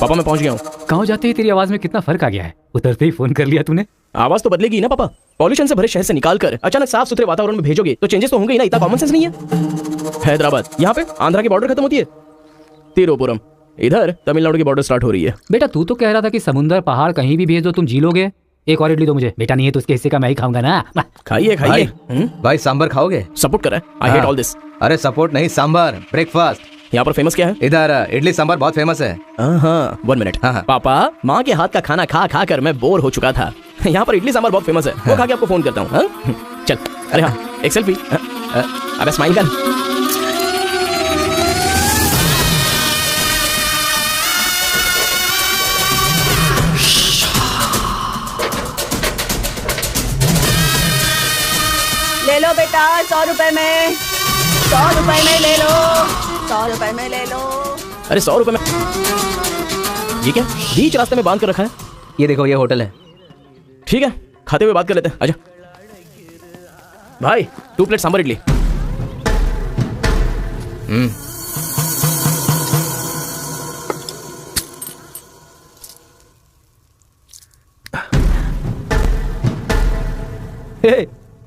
पापा मैं पहुंच गया हूँ। कहाँ जाते ही तेरी आवाज में कितना फर्क आ गया है। उतरते ही फोन कर लिया तूने। आवाज तो बदलेगी ना पापा। पॉल्यूशन से भरे शहर से निकाल कर अचानक साफ सुथरे वातावरण में भेजोगे तो चेंजेस तो होंगे ही ना। इतना कॉमन सेंस नहीं है। हैदराबाद यहाँ पे आंध्रा की बॉर्डर खत्म होती है, तिरुपुरम इधर तमिलनाडु की बॉर्डर स्टार्ट हो रही है। बेटा तू तो कह रहा था कि समुंदर पहाड़ कहीं भी भेज दो तुम जी लोगे। एक और इडली दो मुझे। बेटा नहीं है तो उसके हिस्से का मैं ही खाऊंगा ना। खाइए खाइए। भाई सांभर खाओगे? सपोर्ट कर रहा है। I hate all this. अरे सपोर्ट नहीं, सांभर ब्रेकफास्ट। यहाँ पर फेमस क्या है? इधर इडली सांभर बहुत फेमस है। हाँ 1 मिनट। पापा माँ के हाथ का खाना खा खा कर मैं बोर हो चुका था। यहाँ पर इडली सांभर बहुत फेमस है, वो खा के आपको फोन करता हूँ। चल अरे हाँ एक सेल्फी। अबे स्माइल कर। ले लो बेटा 100 रुपए में, 100 रुपए में ले लो, 100 रुपए में ले लो। अरे 100 रुपए में ये क्या बीच रास्ते में बांध कर रखा है? ये देखो ये होटल है। ठीक है खाते हुए बात कर लेते हैं। आजा भाई 2 प्लेट सांभर इडली।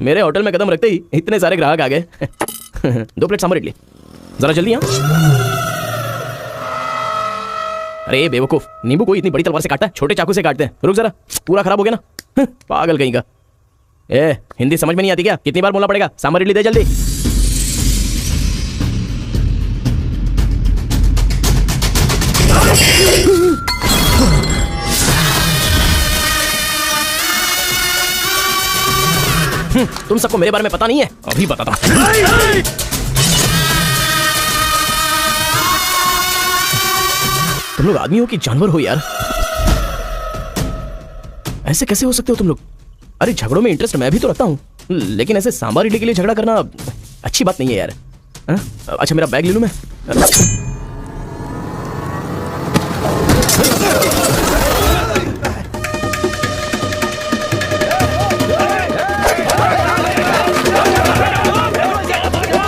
मेरे होटल में कदम रखते ही इतने सारे ग्राहक आ गए। 2 प्लेट सांभर इडली जरा जल्दी। हाँ अरे बेवकूफ, नींबू कोई इतनी बड़ी तलवार से काटता है? छोटे चाकू से काटते हैं। रुक जरा, पूरा खराब हो गया ना। पागल कहीं का। हिंदी समझ में नहीं आती क्या? कितनी बार बोलना पड़ेगा? सांभर इडली दे जल्दी। तुम सबको मेरे बारे में पता नहीं है? अभी बताता हूं। तुम लोग आदमी हो कि जानवर हो यार? ऐसे कैसे हो सकते हो तुम लोग? अरे झगड़ों में इंटरेस्ट मैं भी तो रखता हूँ, लेकिन ऐसे सांभर इडली के लिए झगड़ा करना अच्छी बात नहीं है यार। अच्छा मेरा बैग ले लूं मैं?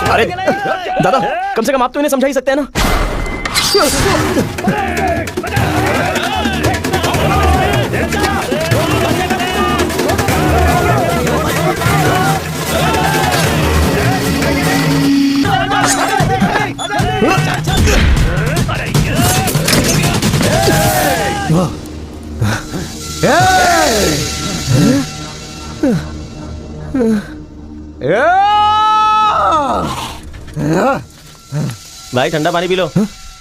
अरे दादा कम से कम आप तो इन्हें समझा ही सकते हैं ना। भाई ठंडा पानी पी लो।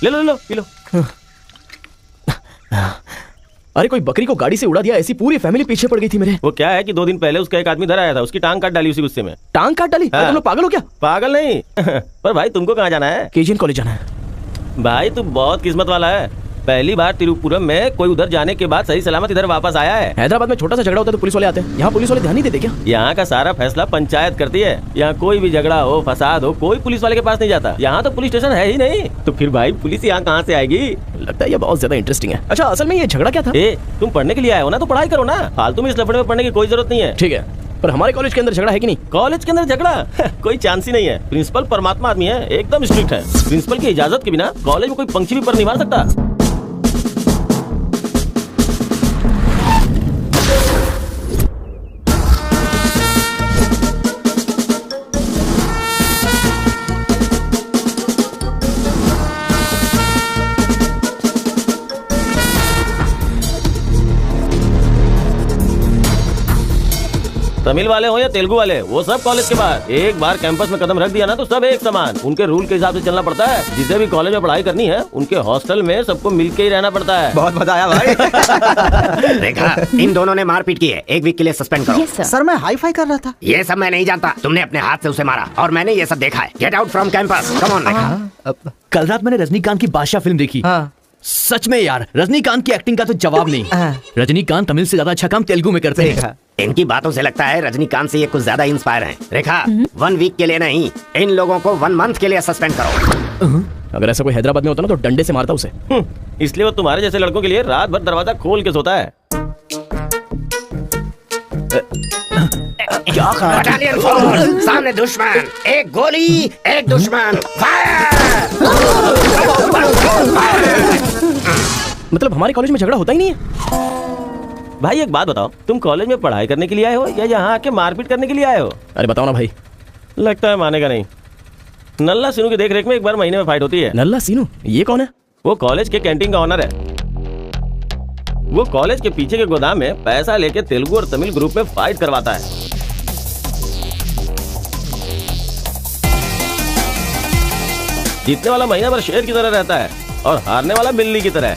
ले लो ले लो पी लो। अरे कोई बकरी को गाड़ी से उड़ा दिया, ऐसी पूरी फैमिली पीछे पड़ गई थी मेरे। वो क्या है कि 2 दिन पहले उसका एक आदमी इधर आया था, उसकी टांग काट डाली उसी गुस्से में। टांग काट डाली? तुम लोग पागल हो क्या? पागल नहीं। पर भाई तुमको कहाँ जाना है? केजीएन कॉलेज जाना है। भाई तू बहुत किस्मत वाला है, पहली बार तिरुपुरम में कोई उधर जाने के बाद सही सलामत इधर वापस आया है। हैदराबाद में छोटा सा झगड़ा होता है तो पुलिस वाले आते हैं, यहाँ पुलिस वाले ध्यान नहीं देते क्या? यहाँ का सारा फैसला पंचायत करती है। यहाँ कोई भी झगड़ा हो, फसाद हो, कोई पुलिस वाले के पास नहीं जाता। यहाँ तो पुलिस स्टेशन है ही नहीं, तो फिर भाई पुलिस यहाँ कहाँ से आएगी? लगता है ये बहुत ज्यादा इंटरेस्टिंग है। अच्छा असल में ये झगड़ा क्या था? तुम पढ़ने के लिए आए हो ना, तो पढ़ाई करो ना, फालतू में इस लफड़े में पढ़ने की कोई जरूरत नहीं है। ठीक है, पर हमारे कॉलेज के अंदर झगड़ा है कि नहीं? कॉलेज के अंदर झगड़ा? कोई चांस ही नहीं है। प्रिंसिपल परमात्मा आदमी है, एकदम स्ट्रिक्ट है। प्रिंसिपल की इजाजत के बिना कॉलेज में कोई पंछी भी पर नहीं मार सकता। तमिल वाले हो या तेलुगु वाले, वो सब कॉलेज के बाहर। एक बार कैंपस में कदम रख दिया ना तो सब एक समान। उनके रूल के हिसाब से चलना पड़ता है। जिसे भी कॉलेज में पढ़ाई करनी है उनके हॉस्टल में सबको मिलके ही रहना पड़ता है। बहुत मजा आया भाई। देखा, इन दोनों ने मारपीट की है, 1 वीक के लिए सस्पेंड करो। सर मैं हाई फाई कर रहा था। ये सब मैं नहीं जानता, तुमने अपने हाथ से उसे मारा और मैंने ये सब देखा है। Get out from campus, come on. Rekha, कल रात मैंने रजनीकांत की बादशाह फिल्म देखी। सच में यार रजनीकांत की एक्टिंग का तो जवाब नहीं। रजनीकांत तमिल से ज्यादा अच्छा काम तेलुगु में करते हैं। इनकी बातों से लगता है रजनीकांत से ये कुछ ज्यादा इंस्पायर हैं। रेखा, 1 वीक के लिए नहीं, इन लोगों को 1 मंथ के लिए सस्पेंड करो। अगर ऐसा कोई हैदराबाद में होता ना तो डंडे से मारता उसे। इसलिए वो तुम्हारे जैसे लड़कों के लिए रात भर दरवाजा खोल के सोता है। क्या बटालियन फॉरवर्ड, सामने दुश्मन, एक गोली, एक दुश्मन, फायर! मतलब हमारे कॉलेज में झगड़ा होता ही नहीं है। भाई एक बात बताओ, तुम कॉलेज में पढ़ाई करने के लिए आए हो या यहाँ आके मारपीट करने के लिए आए हो? अरे बताओ ना भाई। लगता है मानेगा नहीं। नल्ला सिनू की देख रेख में एक बार महीने में फाइट होती है। नल्ला सीनू, ये कौन है? वो कॉलेज के कैंटीन का ऑनर है। वो कॉलेज के पीछे के गोदाम में पैसा लेके तेलुगु और तमिल ग्रुप में फाइट करवाता है। जीतने वाला महीना भर शेर की तरह रहता है और हारने वाला बिल्ली की तरह।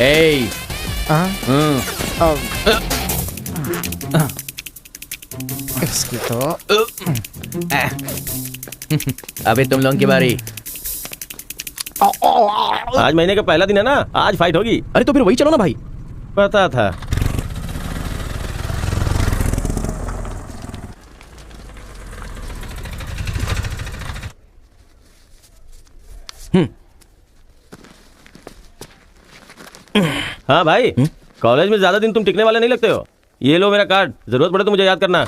ए इसकी तो अबे तुम लोगों की बारी। आज महीने का पहला दिन है ना, आज फाइट होगी। अरे तो फिर वही चलो ना भाई। पता था। हाँ भाई, कॉलेज में ज्यादा दिन तुम टिकने वाले नहीं लगते हो। ये लो मेरा कार्ड, जरूरत पड़े तो मुझे याद करना।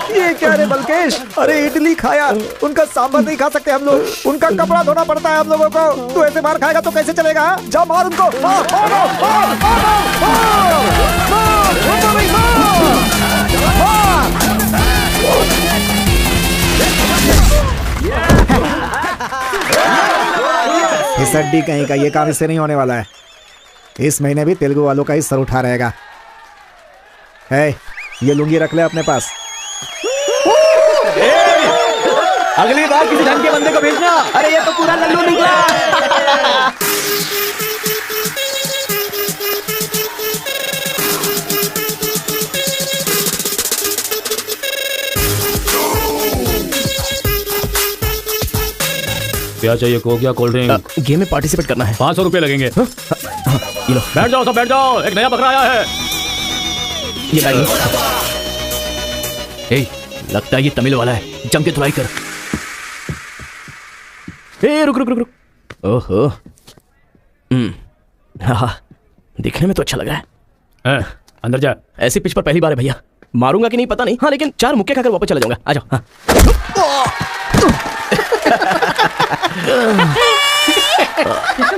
ये क्या रे बलकेश, अरे इडली खाया, उनका सांभर नहीं खा सकते हम लोग, उनका कपड़ा धोना पड़ता है हम लोगों को। तू ऐसे मार खाएगा तो कैसे चलेगा? जा मार उनको, मार, मार, मार, मार, मार, मार, मार, मार। इस अड्डी कहीं का ये काम इससे नहीं होने वाला है। इस महीने भी तेलुगु वालों का ही सर उठा रहेगा। है, ये लुंगी रख ले अपने पास। अगली बार किसी ढंग के बंदे को भेजना। अरे ये तो पूरा लल्लू निकला। क्या चाहिए? कोक या कोल्ड ड्रिंक? गेम में पार्टिसिपेट करना है। 500 रुपए लगेंगे। ये लो, बैठ जाओ, सब बैठ जाओ, एक नया बकरा आया है। ये बैग लो। ए, लगता है ये तमिल वाला है, जम के धुलाई कर। ए रुक रुक रुक रुक। ओहो, हाँ, दिखने में तो अच्छा लग रहा है। अंदर जा। ऐसी पिच पर पहली बार है भैया। मारूंगा कि नहीं पता नहीं, हाँ लेकिन 4 मुक्के खाकर वापस चला जाऊंगा। आ जाओ। हाँ।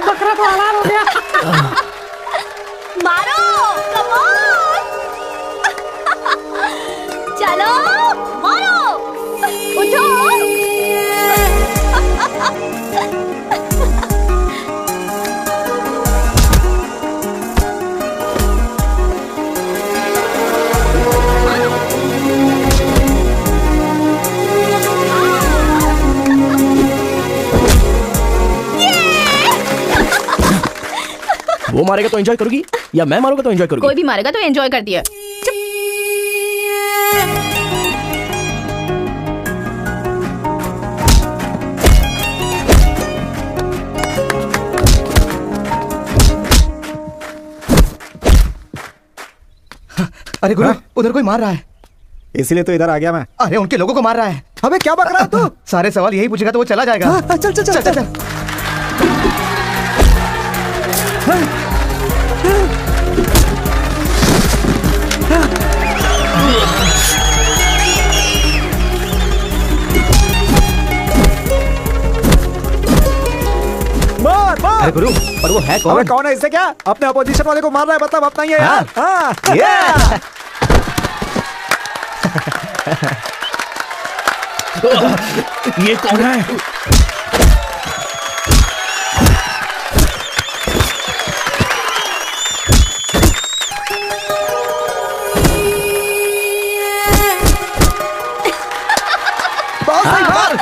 बकरा तो हलाल हो गया। मारो, कम ऑन। चलो, मारो, उठो। वो मारेगा तो एंजॉय करोगी या मैं मारूंगा तो एंजॉय करोगी? कोई भी मारेगा तो एंजॉय करती है। अरे गुरु, उधर कोई मार रहा है। इसीलिए तो इधर आ गया मैं। अरे उनके लोगों को मार रहा है। अबे क्या बक रहा है तू? सारे सवाल यही पूछेगा तो वो चला जाएगा। हाँ, चल चल चल चल, चल। मार मार। अरे गुरु, और वो है अबे कौन? कौन है? इससे क्या? अपने अपोजिशन वाले को मार रहा है, मतलब अपना ही है यार। हाँ, ये ये कौन है? बहुत सही मार।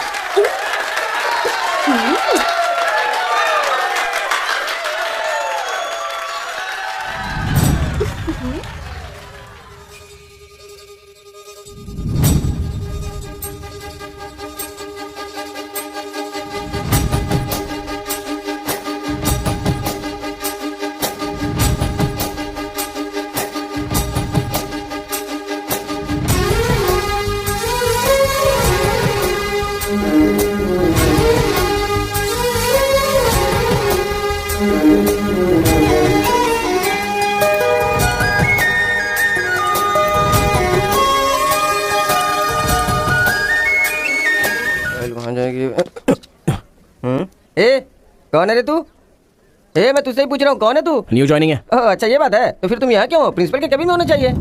ए कौन है रे तू? ए मैं तुझसे ही पूछ रहा हूँ, कौन है तू? न्यू ज्वाइनिंग है। ओह अच्छा ये बात है, तो फिर तुम यहाँ क्यों हो? प्रिंसिपल के केबिन में होना चाहिए।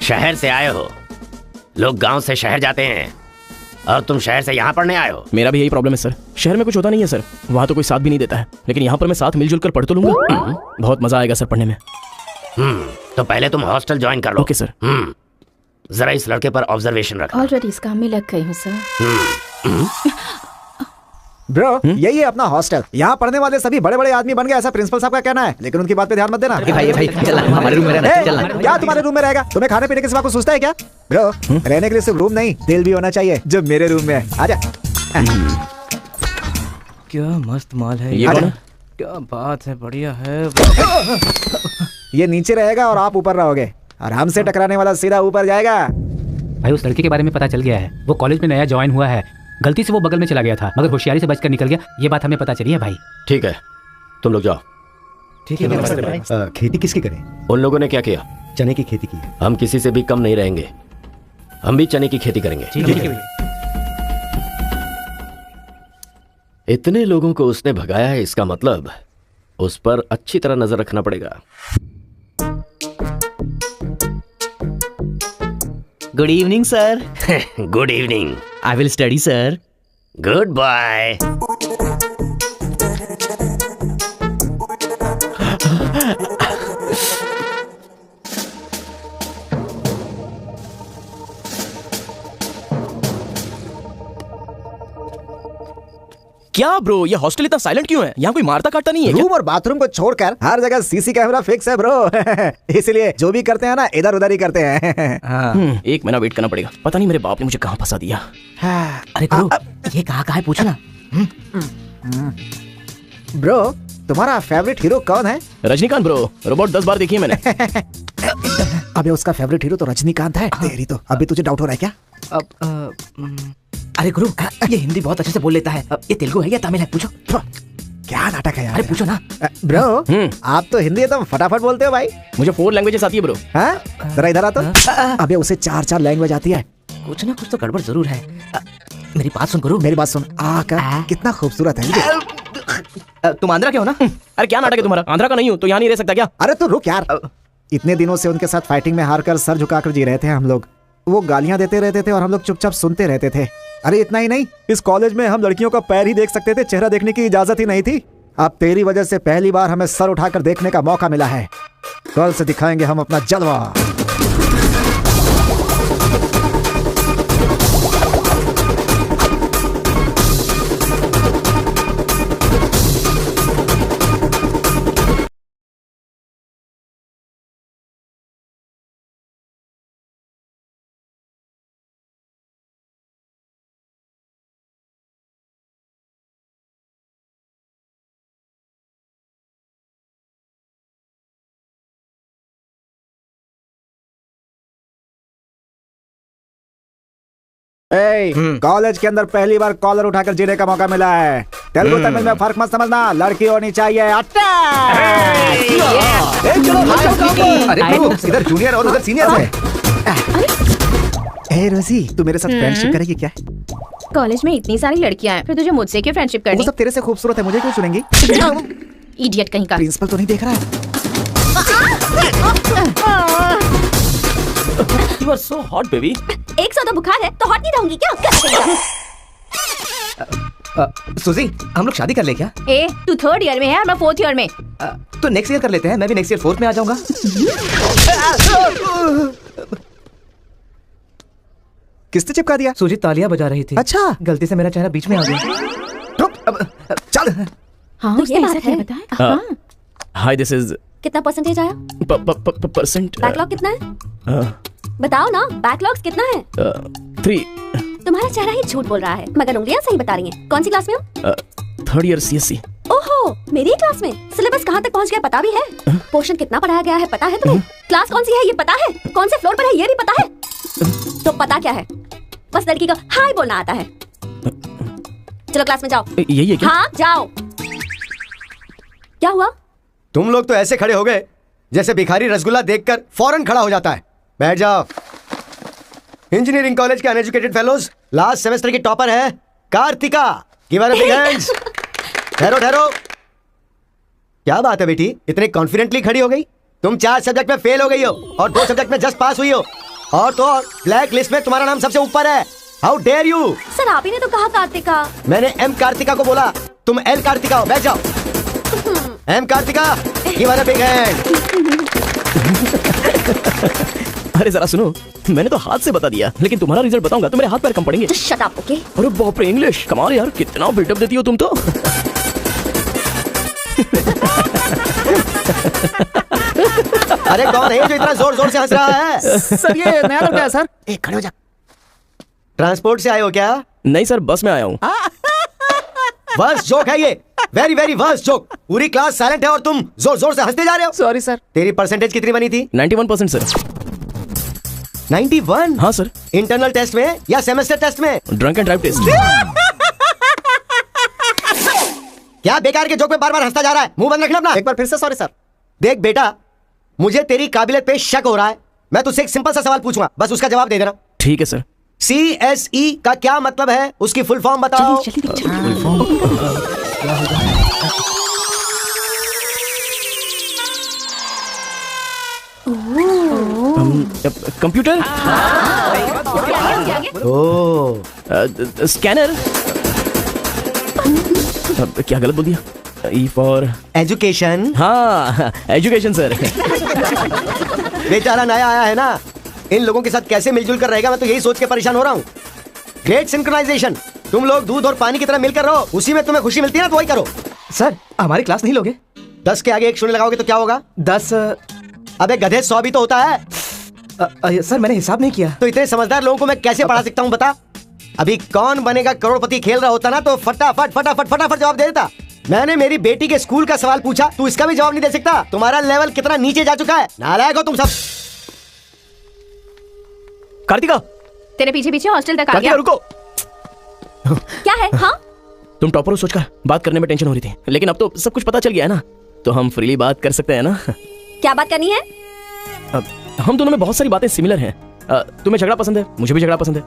शहर से आए हो, लोग गांव से शहर जाते हैं और तुम शहर से यहाँ पढ़ने आए हो। मेरा भी यही प्रॉब्लम है सर, शहर में कुछ होता नहीं है सर, वहाँ तो कोई साथ भी नहीं देता है, लेकिन यहाँ पर मैं साथ मिलजुल कर पढ़ तो लूंगा। बहुत मजा आएगा सर पढ़ने में। तो पहले तुम हॉस्टल ज्वाइन कर लो। Okay sir. जरा इस लड़के पर ऑब्जर्वेशन रखना। ऑलरेडी इस काम में लग गई हूँ सर। ब्रो यही है अपना हॉस्टल, यहाँ पढ़ने वाले सभी बड़े बड़े आदमी बन गए, ऐसा प्रिंसिपल साहब का कहना है, लेकिन उनकी बात पे ध्यान मत देना। भाई चल हमारे रूम में रहना, ए, चल क्या तुम्हारे रूम में रहेगा? तुम्हें खाने पीने के सिवा कुछ सोचता है क्या? ब्रो रहने के लिए सिर्फ रूम नहीं, दिल भी होना चाहिए, जो मेरे रूम में है। आजा। क्या मस्त माल है ये कौन है? क्या बात है, बढ़िया है। ये नीचे रहेगा और आप ऊपर रहोगे, आराम से टकराने वाला सीधा ऊपर जाएगा। भाई उस लड़के के बारे में पता चल गया है, वो कॉलेज में नया ज्वाइन हुआ है, गलती से वो बगल में चला गया था मगर होशियारी से बचकर निकल गया, ये बात हमें पता चली है भाई। ठीक है तुम लोग जाओ। ठीक है। खेती किसकी करें? उन लोगों ने क्या किया? चने की खेती की। हम किसी से भी कम नहीं रहेंगे, हम भी चने की खेती करेंगे। ठीक है। इतने लोगों को उसने भगाया है, इसका मतलब उस पर अच्छी तरह नजर रखना पड़ेगा। Good evening sir. Good evening. I will study sir. Good bye. क्या ब्रो, ये हॉस्टल इतना साइलेंट क्यों है? यहाँ कोई मारता काटता नहीं है क्या? रूम और बाथरूम को छोड़कर हर जगह सीसी कैमरा फिक्स है ब्रो। इसलिए जो भी करते हैं ना इधर उधर ही करते हैं। एक महीना वेट करना पड़ेगा, पता नहीं मेरे बाप ने मुझे कहाँ फंसा दिया। अरे ब्रो ये कहाँ है पूछना। ब्रो तुम्हारा फेवरेट हीरो कौन है? रजनीकांत ब्रो, रोबोट 10 बार देखी है मैंने। अबे उसका फेवरेट हीरो तो रजनीकांत है। तेरी तो अभी तुझे डाउट हो रहा है क्या? अरे गुरु ये हिंदी बहुत अच्छे से बोल लेता है, ये तेलुगु है या तमिल है पूछो। क्या नाटक है यार। अरे पूछो ना। ब्रो आप तो हिंदी एकदम फटाफट बोलते हो भाई। मुझे 4 लैंग्वेजेस आती है ब्रो। हाँ जरा इधर आ तो। अबे उसे 4 लैंग्वेज आती है। कुछ ना कुछ तो गड़बड़ जरूर है। मेरी बात सुन गुरु। मेरी बात सुन। कितना खूबसूरत है। तुम आंध्रा के हो ना? अरे क्या नाटक है तुम्हारा? आंध्रा का नहीं हूँ तो यहाँ नहीं रह सकता क्या? अरे तू रुक यार। इतने दिनों से उनके साथ फाइटिंग में हारकर सर झुकाकर जी रहे थे हम लोग। वो गालियां देते रहते थे और हम लोग चुपचाप सुनते रहते थे। अरे इतना ही नहीं, इस कॉलेज में हम लड़कियों का पैर ही देख सकते थे, चेहरा देखने की इजाजत ही नहीं थी। अब तेरी वजह से पहली बार हमें सर उठाकर देखने का मौका मिला है। कल से दिखाएंगे हम अपना जलवा। कॉलेज के अंदर पहली बार कॉलर उठाकर जीने का मौका मिला है। तेलुगु तमिल में फर्क मत समझना, लड़की होनी चाहिए। अरे इधर जूनियर और उधर सीनियर है। ए रोजी तू मेरे साथ फ्रेंडशिप करेगी क्या? कॉलेज में इतनी सारी लड़कियां हैं, फिर तुझे मुझसे क्यों फ्रेंडशिप वो करनी? सब तेरे से खूबसूरत है, मुझे क्यों चुनेंगी? इडियट कहीं का। प्रिंसिपल तो नहीं देख रहा है? You are so hot, baby. 100 बुखार है तो हॉट नहीं रहूंगी क्या? सुजी हम लोग शादी कर ले क्या? ए तू 3rd ईयर में है और मैं 4th ईयर में। तो नेक्स्ट ईयर कर लेते हैं, मैं भी नेक्स्ट ईयर 4th में आ जाऊंगा। किसने चिपका दिया? सुजी तालियां बजा रही थी। अच्छा गलती से मेरा चेहरा बीच में आ गया। चल। हाँ ये बात है। बताएं। Hi, this is कितना परसेंटेज आया? percent. बैकलॉग कितना है? बताओ ना, बैकलॉग्स कितना है? 3. तुम्हारा चेहरा ही झूठ बोल रहा है, मगर उंगलियां सही बता रही हैं। कौन सी क्लास में हो? 3rd year CSC. ओहो, मेरी ही क्लास में। सिलेबस कहाँ तक पहुँच गया पता भी है? पोर्शन कितना पढ़ाया गया है पता है तुम्हें? क्लास कौन सी है ये पता है? कौन से फ्लोर पर है ये भी पता है? तो पता क्या है? बस लड़की को हाय बोलना आता है। चलो क्लास में जाओ। यही है क्या? हाँ जाओ। क्या हुआ? तुम लोग तो ऐसे खड़े हो गए जैसे भिखारी रसगुल्ला देखकर फौरन खड़ा हो जाता है। बैठ जाओ। इंजीनियरिंग कॉलेज के अनएजुकेटेड फेलोज लास्ट सेमेस्टर की टॉपर है Kartika. Give her a big hands. ठहरो ठहरो, क्या बात है बेटी, इतने कॉन्फिडेंटली खड़ी हो गई? तुम 4 सब्जेक्ट में फेल हो गई हो और 2 सब्जेक्ट में जस्ट पास हुई हो, और तो और ब्लैक लिस्ट में तुम्हारा नाम सबसे ऊपर है। How dare you. सर आप ही ने तो कहा कार्तिका। मैंने एम कार्तिका को बोला, तुम एल कार्तिका हो। बैठ जाओ। एम Kartika, give her a big hand. अरे जरा सुनो, मैंने तो हाथ से बता दिया, लेकिन तुम्हारा रिजल्ट बताऊंगा तो मेरे हाथ पैर कम पड़ेंगे। Just shut up, okay? अरे बाप रे, इंग्लिश कमाल यार, कितना बिल्डअप देती हो तुम तो। अरे कौन है जो इतना जोर जोर से हंस रहा है? सर ये नया लड़का है सर। एक खड़े हो जा। ट्रांसपोर्ट से आए हो क्या? नहीं सर, बस में आया हूँ। वर्स्ट जोक है ये, वेरी वेरी वर्स्ट जोक। पूरी क्लास साइलेंट है और तुम जोर जोर से हंसते जा रहे हो। Sorry sir. तेरी परसेंटेज कितनी बनी थी? 91% सर। 91? हाँ सर। इंटरनल टेस्ट में या सेमेस्टर टेस्ट में? Drunk and drive test. क्या बेकार के जोक में बार बार हंसता जा रहा है? मुंह बंद रखना अपना। एक बार फिर से सॉरी सर। देख बेटा, मुझे तेरी काबिलियत पे शक हो रहा है। मैं तुझसे एक सिंपल सा सवाल पूछूंगा, बस उसका जवाब दे देना। ठीक है सर। CSE का क्या मतलब है? उसकी फुल फॉर्म बताओ। कंप्यूटर, ओह, स्कैनर। क्या गलत बोल दिया? E for education. हाँ, एजुकेशन सर। बेचारा नया आया है ना, इन लोगों के साथ कैसे मिलजुल कर रहेगा, मैं तो यही सोच के परेशान हो रहा हूँ। Great synchronisation. तुम लोग दूध और पानी की तरह मिलकर रहो, उसी में तुम्हें खुशी मिलती है ना, तो वही करो। सर हमारी क्लास नहीं लोगे? 10 के आगे 1 शून्य लगाओगे तो क्या होगा? 10। अबे गधे, 100 भी तो होता है। सर मैंने हिसाब नहीं किया। तो इतने समझदार लोगों को मैं कैसे पढ़ा सकता हूँ बता? अभी कौन बनेगा करोड़पति खेल रहा होता ना, तो फटाफट फटाफट फटाफट जवाब दे देता। मैंने मेरी बेटी के स्कूल का सवाल पूछा, तू इसका भी जवाब नहीं दे सकता? तुम्हारा लेवल कितना नीचे जा चुका है, नालायक हो तुम सब। कार्तिका, तेरे पीछे पीछे हॉस्टल तक आ कार्तिका गया। रुको। क्या है? हाँ तुम टॉपर हो सोचकर बात करने में टेंशन हो रही थी, लेकिन अब तो सब कुछ पता चल गया है ना, तो हम फ्रीली बात कर सकते हैं ना। क्या बात करनी है? हम दोनों में बहुत सारी बातें सिमिलर हैं। तुम्हें झगड़ा पसंद है, मुझे भी झगड़ा पसंद है।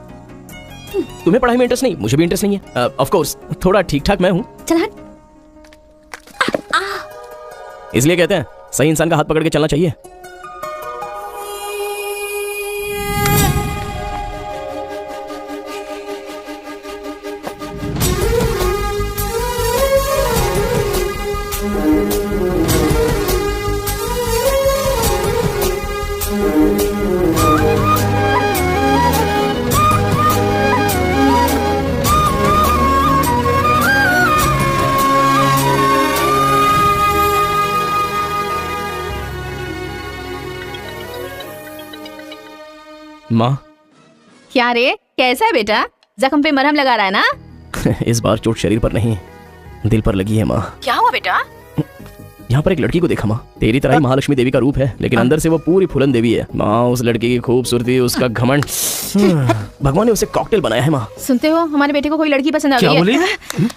तुम्हें पढ़ाई में इंटरेस्ट नहीं, मुझे भी इंटरेस्ट नहीं है। ऑफ कोर्स थोड़ा ठीक ठाक मैं हूँ, चल हट। इसलिए कहते हैं सही इंसान का हाथ पकड़ के चलना चाहिए। माँ, क्या रे, कैसा है बेटा? जख्म पे मरहम लगा रहा है ना? इस बार चोट शरीर पर नहीं, दिल पर लगी है माँ। क्या हुआ बेटा? यहाँ पर एक लड़की को देखा माँ, तेरी तरह ही महालक्ष्मी देवी का रूप है, लेकिन अंदर से वो पूरी फूलन देवी है। माँ, उस लड़की की खूबसूरती, उसका घमंड, भगवान ने उसे कॉकटेल बनाया है माँ। सुनते हो, हमारे बेटे को कोई लड़की पसंद आ क्या गई बोली? है।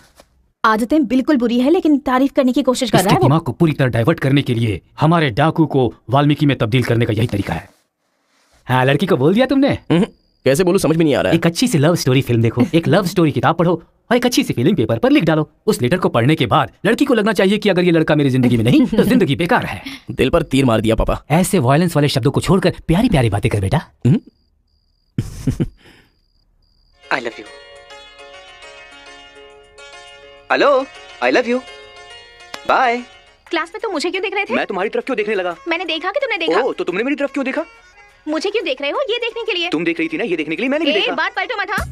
आदतें बिल्कुल बुरी है, लेकिन तारीफ करने की कोशिश कर रहा इसके है वो। दिमाग को पूरी तरह डाइवर्ट करने के लिए हमारे डाकू को वाल्मीकि में तब्दील करने का यही तरीका है। हाँ, लड़की को बोल दिया तुमने? कैसे बोलूं, समझ में नहीं आ रहा है। एक अच्छी सी लव स्टोरी फिल्म देखो, एक लव स्टोरी किताब पढ़ो और एक अच्छी सी फीलिंग पेपर पर लिख डालो। उस लेटर को पढ़ने के बाद लड़की को लगना चाहिए कि अगर ये लड़का मेरी जिंदगी में नहीं तो जिंदगी बेकार है। दिल पर तीर मार दिया पापा। ऐसे वायलेंस वाले शब्दों को छोड़कर प्यारी प्यारी बातें कर बेटा। I love you. Hello, I love you. Bye. Class में तुम मुझे क्यों देख रहे थे? मैं तुम्हारी तरफ क्यों देखने लगा? मैंने देखा कि तुमने देखा। ओह, तो तुमने मेरी तरफ क्यों देखा? मुझे क्यों देख रहे हो? ये देखने के लिए। तुम देख रही थी ना, ये देखने के लिए मैंने भी देखा। बात पलटो मत। हाँ,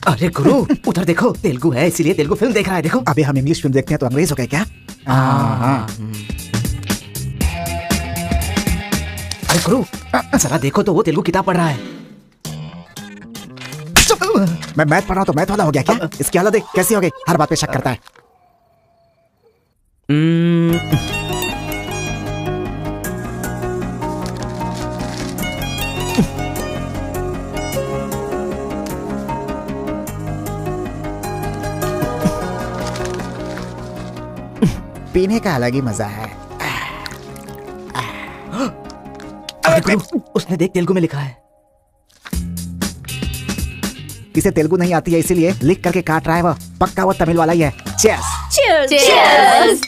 अरे गुरु, उधर देखो, तेलुगु है इसीलिए तेलुगु फिल्म देख रहा है। देखो, अभी हम इंग्लिश फिल्म देखते हैं तो अंग्रेज हो गए क्या? अरे गुरु, जरा देखो तो वो तेलुगु किताब पढ़ रहा है। मैं मैथ पढ़ रहा हूँ तो मैथ वाला हो गया क्या? इसकी हालत देख कैसी हो गई, हर बात पे शक करता है। पीने का अलग ही मजा है। अरे गुरु, उसने देख तेलुगु में लिखा है। इसे तेलुगु नहीं आती है इसीलिए लिख करके काट रहा है वो। पक्का वो तमिल वाला ही है। चीयर्स। Cheers!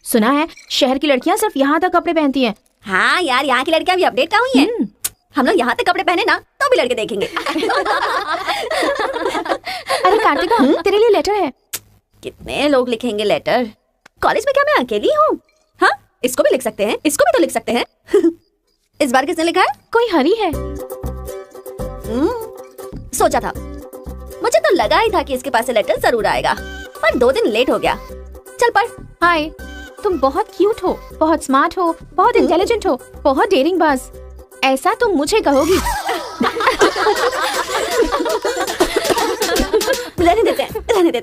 सुना है शहर की लड़कियां सिर्फ यहाँ तक कपड़े पहनती हैं। हाँ यार, यहाँ की लड़कियां भी अपडेट कहाँ हुई हैं? हम लोग यहाँ तक कपड़े पहने ना तो भी लड़के देखेंगे। अरे कार्तिका, तेरे लिए लेटर है। कितने लोग लिखेंगे लेटर? कॉलेज में क्या मैं अकेली हूँ? हाँ, इसको भी लिख सकते हैं, इसको भी तो लिख सकते हैं। इस बार किसने लिखा है? कोई हरी है। सोचा था, मुझे तो लगा ही था कि इसके पास से लेटर जरूर आएगा, पर 2 दिन लेट हो गया। चल पढ़। हाय, तुम बहुत क्यूट हो, बहुत स्मार्ट हो, बहुत इंटेलिजेंट हो, बहुत डेयरिंग बाज। ऐसा तुम मुझे कहोगी? रहने देते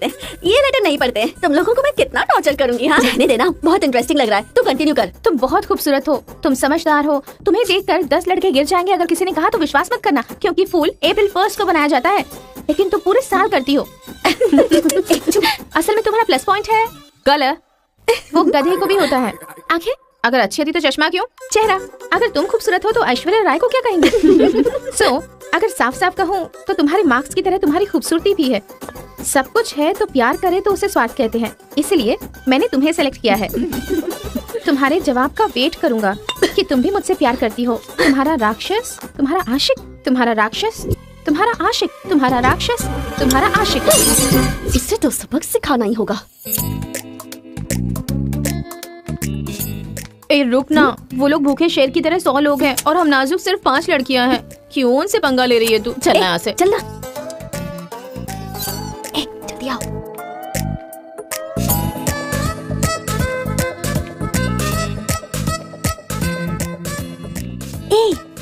हैं। ये लेटर नहीं पढ़ते। तुम लोगों को मैं कितना टॉर्चर करूंगी। हाँ, रहने देना, बहुत इंटरेस्टिंग लग रहा है। तू कंटिन्यू कर। तुम बहुत खूबसूरत हो, तुम समझदार हो, तुम्हें देखकर 10 लड़के गिर जाएंगे अगर किसी ने कहा तो विश्वास मत करना, क्योंकि फूल अप्रैल 1 को बनाया जाता है, लेकिन तुम पूरे साल करती हो। असल में तुम्हारा प्लस पॉइंट है कलर। वो गधे को भी होता है। आंखें अगर अच्छी थी तो चश्मा क्यों? चेहरा अगर तुम खूबसूरत हो तो ऐश्वर्या राय को क्या कहेंगे? अगर साफ साफ कहूँ तो तुम्हारे मार्क्स की तरह तुम्हारी खूबसूरती भी है। सब कुछ है तो प्यार करे तो उसे स्वार्थ कहते हैं, इसलिए मैंने तुम्हें सेलेक्ट किया है। तुम्हारे जवाब का वेट करूंगा कि तुम भी मुझसे प्यार करती हो। तुम्हारा राक्षस, तुम्हारा आशिक, तुम्हारा राक्षस, तुम्हारा आशिक, तुम्हारा राक्षस, तुम्हारा आशिक। इससे तो सबक सिखाना ही होगा। ए रुक ना, वो लोग भूखे शेर की तरह 100 लोग हैं और हम नाजुक सिर्फ 5 लड़कियां हैं। क्यों उनसे पंगा ले रही है तू? चलना यहाँ से। चलना। जल्दी आओ।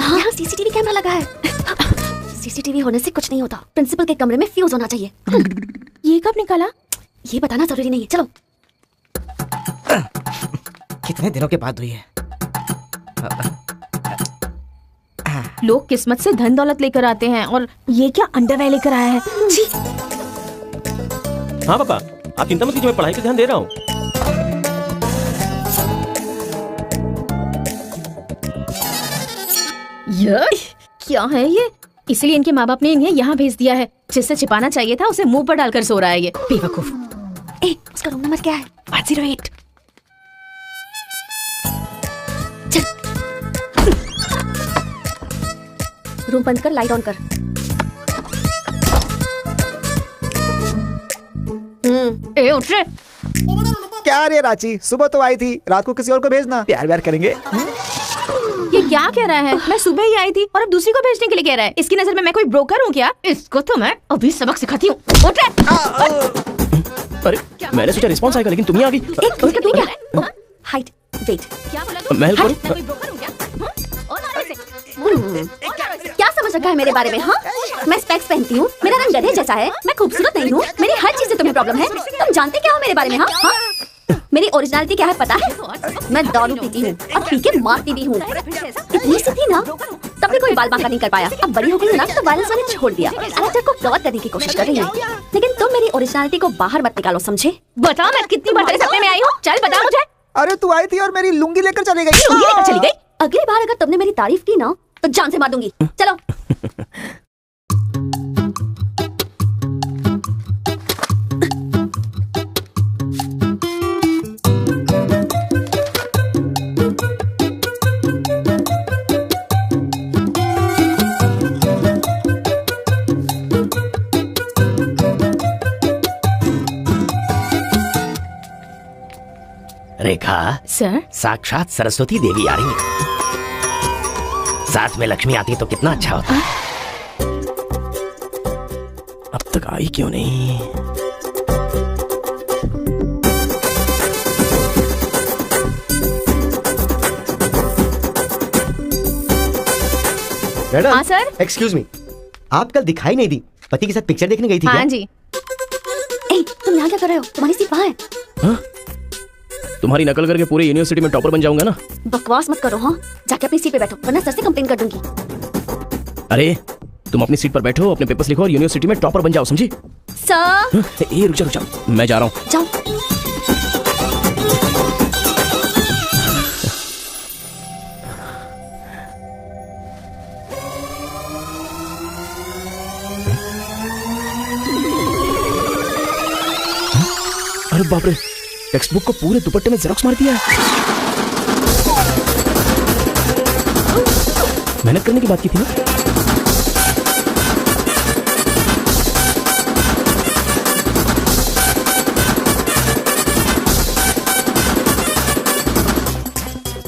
यहाँ सीसीटीवी कैमरा लगा है। सीसीटीवी होने से कुछ नहीं होता। प्रिंसिपल के कमरे में फ्यूज होना चाहिए। ये कब निकाला? ये बताना जरूरी नहीं है। चलो। कितने दिनों के बाद हुई है? लोग किस्मत से धन दौलत लेकर आते हैं और ये क्या अंडरवेयर लेकर आया है? हाँ पापा, आप चिंता मत कीजिए, मैं पढ़ाई पे ध्यान दे रहा हूँ। ये क्या है ये? इसलिए इनके माँ बाप ने इन्हें यहाँ भेज दिया है। जिससे छिपाना चाहिए था उसे मुंह पर डालकर सो रहा है ये बेवकूफ। उसका रूम नंबर क्या है? 508। रूम बंद कर, लाइट ऑन कर। ए उठ रे। क्या रे रांची, सुबह तो आई थी, रात को किसी और को भेजना, प्यार व्यार करेंगे। ये क्या कह रहा है? मैं सुबह ही आई थी और अब दूसरी को भेजने के लिए कह रहा है। इसकी नजर में मैं कोई ब्रोकर हूँ क्या? इसको तो मैं अभी सबक सिखाती हूँ। उठ रे। अरे मैंने सोचा रिस्पॉन्स आएगा, लेकिन तुम ही आ गई। तू क्या है? Height, weight. क्या बोला? मैं हेल्प करूं? मैं कोई ब्रोकर हूँ क्या? क्या समझ रखा है मेरे बारे में? हाँ, मैं स्पेक्स पहनती हूँ, मेरा रंग गधे जैसा है, मैं खूबसूरत नहीं हूँ, मेरी हर चीज से तुम्हें प्रॉब्लम है। तुम जानते क्या हो मेरे बारे में? हाँ हाँ, मेरी ओरिजिनलिटी क्या है पता है? मैं दारू पीती हूँ और पी के मारती भी हूँ। इतनी सी थी ना तब भी कोई बाल बांका नहीं कर पाया। अब बड़ी हो गई ना तो वायलेंस मैंने छोड़ दिया। कैरेक्टर को कवर करने की कोशिश कर रही हूँ, लेकिन तुम मेरी ओरिजिनलिटी को बाहर मत निकालो, समझे? बता मैं कितनी बार तेरे सपने में आई हूँ? चल बता मुझे। अरे तू आई थी और मेरी लुंगी लेकर चली गई। लुंगी लेकर चली गई? अगली बार अगर तुमने मेरी तारीफ की ना तो जान से मार दूंगी। चलो। रेखा सर, साक्षात सरस्वती देवी आ रही है। साथ में लक्ष्मी आती तो कितना अच्छा होता। अब तक आई क्यों नहीं? मैडम। हाँ सर। एक्सक्यूज मी, आप कल दिखाई नहीं दी, पति के साथ पिक्चर देखने गई थी हाँ क्या? जी। तुम यहाँ क्या कर रहे हो? तुम्हारी सीट वहाँ है। हाँ? तुम्हारी नकल करके पूरी यूनिवर्सिटी में टॉपर बन जाऊंगा ना। बकवास मत करो। हाँ, जाके अपनी सीट पे बैठो वरना सर से कंप्लेन कर दूंगी। अरे तुम अपनी सीट पर बैठो, अपने पेपर्स लिखो और यूनिवर्सिटी में टॉपर बन जाओ, समझी? सर। ए रुक जा, मैं जा रहा हूँ। जाओ। अरे बाप रे, टेक्स्ट बुक को पूरे दुपट्टे में जेरॉक्स मार दिया है। मेहनत करने की बात की थी ना।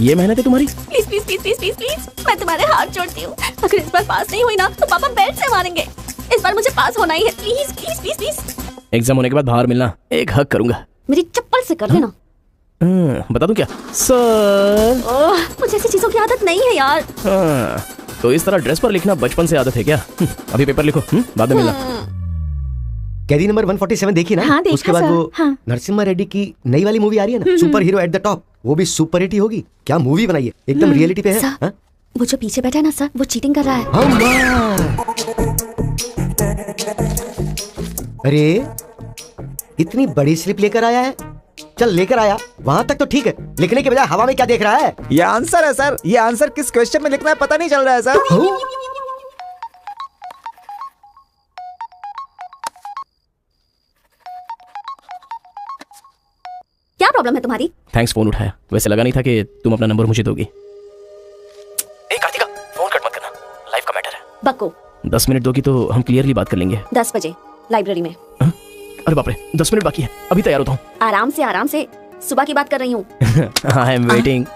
ये मेहनत है तुम्हारी? Please please please please please please, मैं तुम्हारे हाथ जोड़ती हूँ। अगर इस बार पास नहीं हुई ना तो पापा बेल्ट से मारेंगे। इस बार मुझे पास होना ही है। Please please please please. Exam होने के बाद बाहर मिलना, एक हक करूंगा। मेरी चप्पल से कर लेना। बता दूं क्या सर? मुझे ऐसी चीजों की आदत नहीं है यार। तो इस तरह ड्रेस पर लिखना बचपन से आदत है क्या? अभी पेपर लिखो, बाद में मिलना। कैदी नंबर 147 देखी ना? हाँ, देखा उसके बाद सर, वो हाँ। नरसिम्हा रेड्डी की नई वाली मूवी आ रही है ना, super hero at the top. वो भी सुपर हिट ही होगी। क्या मूवी बनाई है, एकदम रियलिटी पे है। सर, हाँ? वो जो पीछे बैठा है ना सर, वो चीटिंग कर रहा है। अरे इतनी बड़ी स्लिप लेकर आया है। चल लेकर आया, वहां तक तो ठीक है। लिखने के बजाय हवा में क्या देख रहा है? ये आंसर है सर। ये आंसर किस क्वेश्चन में लिखना है पता नहीं चल रहा है सर। क्या प्रॉब्लम है तुम्हारी? थैंक्स फोन उठाया। वैसे लगा नहीं था कि तुम अपना नंबर मुझे दोगी। कार्तिका, फोन कट मत करना, लाइफ का मैटर है। बक्को 10 मिनट दोगी तो हम क्लियरली बात कर लेंगे। 10 बजे लाइब्रेरी में। अरे बाप रे, 10 मिनट बाकी है, अभी तैयार होता हूँ। आराम से सुबह की बात कर रही हूँ। I am waiting.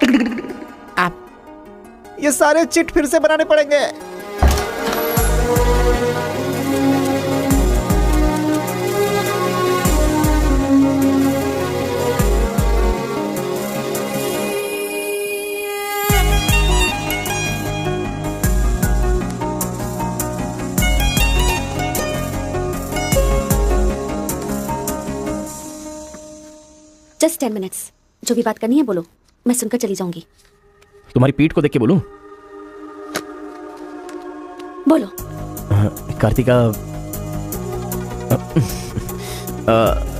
ये सारे चिट फिर से बनाने पड़ेंगे। Just 10 minutes. जो भी बात करनी है बोलो, मैं सुनकर चली जाऊंगी। तुम्हारी पीठ को देख के बोलूं? बोलो। कार्तिका,